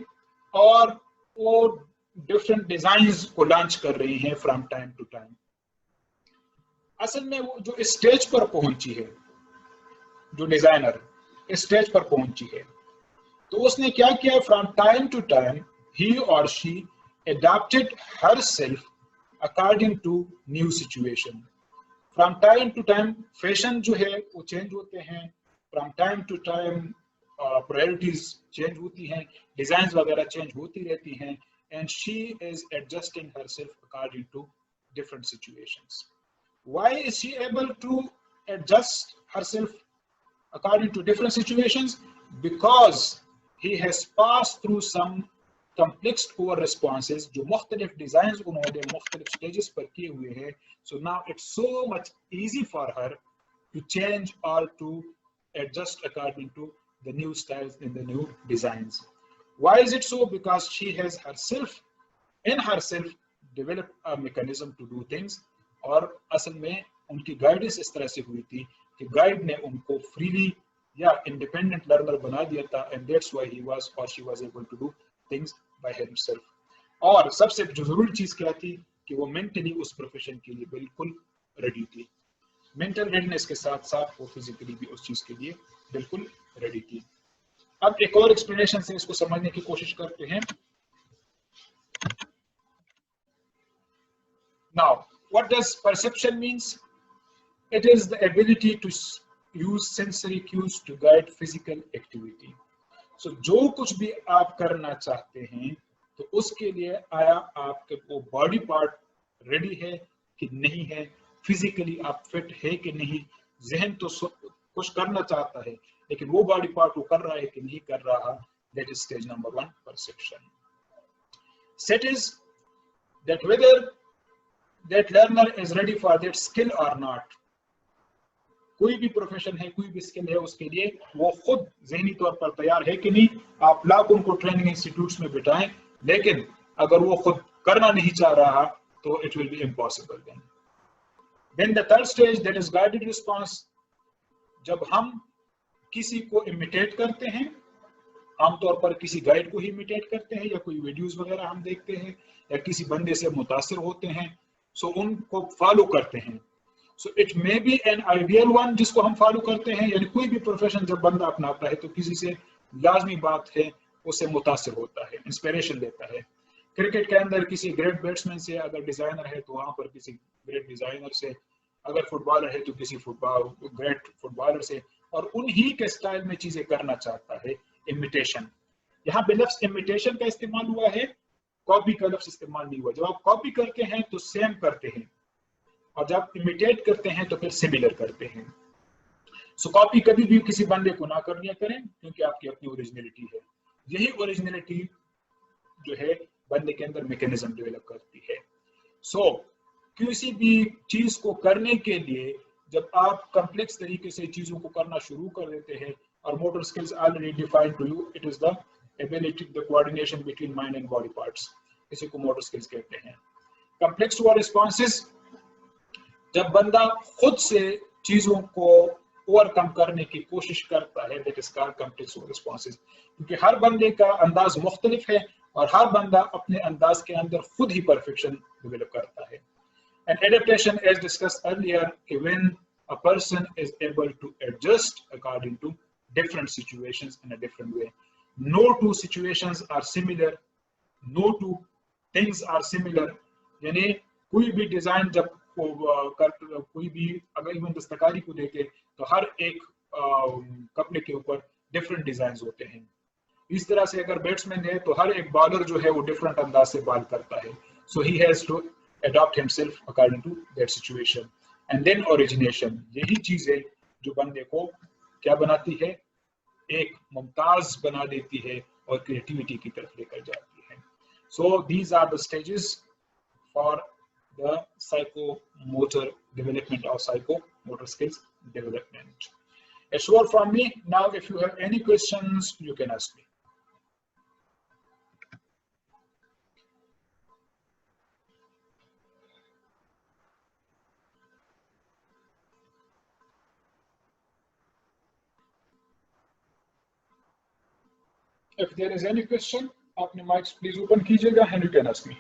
और वो डिफरेंट डिजाइन्स को लॉन्च कर रही हैं फ्रॉम टाइम टू टाइम. असल में वो जो स्टेज पर पहुंची है, जो डिजाइनर स्टेज पर पहुंची है, तो उसने क्या किया, फ्रॉम टाइम टू टाइम ही और she adapted herself according to new situation. From time to time fashion जो है वो चेंज होते हैं, from time to time priorities change होती हैं, डिजाइन्स वगैरह चेंज होती रहती हैं, and she is adjusting herself according to different situations. Why is she able to adjust herself according to different situations? Because he has passed through some complex over responses जो मुख्तलिफ designs उन्होंने मुख्तलिफ stages पर किए हुए हैं. So now it's so much easy for her to change or to adjust according to the new styles and the new designs. Why is it so? Because she has herself developed a mechanism to do things. और असल में उनकी guidance इस तरह से हुई थी कि गाइड ने उनको फ्रीली या इंडिपेंडेंट लर्नर बना दिया था, and that's why he was or she was able to do things by himself. और सबसे जो जरूरी चीज क्या थी कि वो मेंटली उस प्रोफेशन के लिए बिल्कुल रेडी थी. मेंटल रेडीनेस के साथ साथ वो फिजिकली भी उस चीज के लिए बिल्कुल रेडी थी. अब एक और एक्सप्लेनेशन से इसको समझने की कोशिश करते हैं. Now, what does perception means? It is the ability to use sensory cues to guide physical activity. So, जो कुछ भी आप करना चाहते हैं तो उसके लिए आया आपके वो बॉडी पार्ट रेडी है कि नहीं है, फिजिकली आप फिट है कि नहीं, जहन तो कुछ करना चाहता है लेकिन वो बॉडी पार्ट वो कर रहा है कि नहीं कर रहा. That is stage number 1, perception. Set is that whether that learner is ready for that skill or not. کوئی بھی پروفیشن ہے, کوئی بھی اسکل ہے, اس کے لیے وہ خود ذہنی طور پر تیار ہے کہ نہیں. آپ لاکھ ان کو ٹریننگ انسٹیٹیوٹس میں بٹھائیں, لیکن اگر وہ خود کرنا نہیں چاہ رہا تو it will be impossible. Then the third stage, that is guided response. جب ہم کسی کو امیٹیٹ کرتے ہیں, عام طور پر کسی گائیڈ کو ہی امیٹیٹ کرتے ہیں, یا کوئی ویڈیوز وغیرہ ہم دیکھتے ہیں, یا کسی بندے سے متاثر ہوتے ہیں, سو ان کو فالو کرتے ہیں. So it may be an ideal one جس کو ہم فالو کرتے ہیں, یعنی کوئی بھی پروفیشن جب بندہ اپناتا ہے تو کسی سے لازمی بات ہے اس سے متاثر ہوتا ہے, انسپریشن لیتا ہے. کرکٹ کے اندر کسی گریٹ بیٹسمین سے, اگر ڈیزائنر ہے تو وہاں پر کسی گریٹ ڈیزائنر سے, اگر فٹ بالر ہے تو کسی گریٹ فٹ بالر سے, اور انہی کے سٹائل میں چیزیں کرنا چاہتا ہے. امیٹیشن, یہاں پہ لفظ امیٹیشن کا استعمال ہوا ہے, کاپی کا لفظ استعمال نہیں ہوا. جب آپ کاپی کرتے ہیں تو سیم کرتے ہیں, اور جب امیٹیٹ کرتے ہیں تو پھر سملر کرتے ہیں. سو کاپی کبھی بھی کسی بندے کو نہ کر لیا کریں, کیونکہ آپ کی اپنی اوریجنلٹی ہے. یہی اوریجنلٹی جو ہے بندے کے اندر میکینزم ڈیولپ کرتی ہے. سو کسی بھی چیز کو کرنے کے لیے جب آپ کمپلیکس طریقے سے چیزوں کو کرنا شروع کر دیتے ہیں, اور motor skills already defined to you, it is the ability, the coordination between mind and body parts. اسی کو موٹر اسکلز کہتے ہیں. کمپلیکس ٹو ریسپانسز, جب بندہ خود سے چیزوں کو اوور کم کرنے کی کوشش کرتا ہے, that is called complex to responses. کیونکہ ہر بندے کا انداز مختلف ہے, اور ہر بندہ اپنے انداز کے اندر خود ہی پرفیکشن ڈیولپ کرتا ہے. And adaptation, as discussed earlier, when a person is able to adjust according to different situations in a different way. No two situations are similar. No two things are similar. یعنی کوئی بھی design جب کوئی بھی اگر even دستکاری کو دیکھے تو ہر ایک کپڑے کے اوپر ڈفرینٹ ڈیزائنز ہوتے ہیں. اس طرح سے اگر بیٹسمین ہے تو ہر ایک بالر جو ہے وہ ڈفرینٹ انداز سے بال کرتا ہے. So he has to adopt himself according to that situation. And then origination, یہی چیز ہے جو بندے کو کیا بناتی ہے, ایک ممتاز بنا دیتی ہے اور کریٹیوٹی کی طرف لے کر جاتی ہے. So these are the stages for the psychomotor development or psychomotor skills development. It's all from me. Now if you have any questions, you can ask me. If there is any question, آپ نے mics please open کیجیے گا and you can ask me.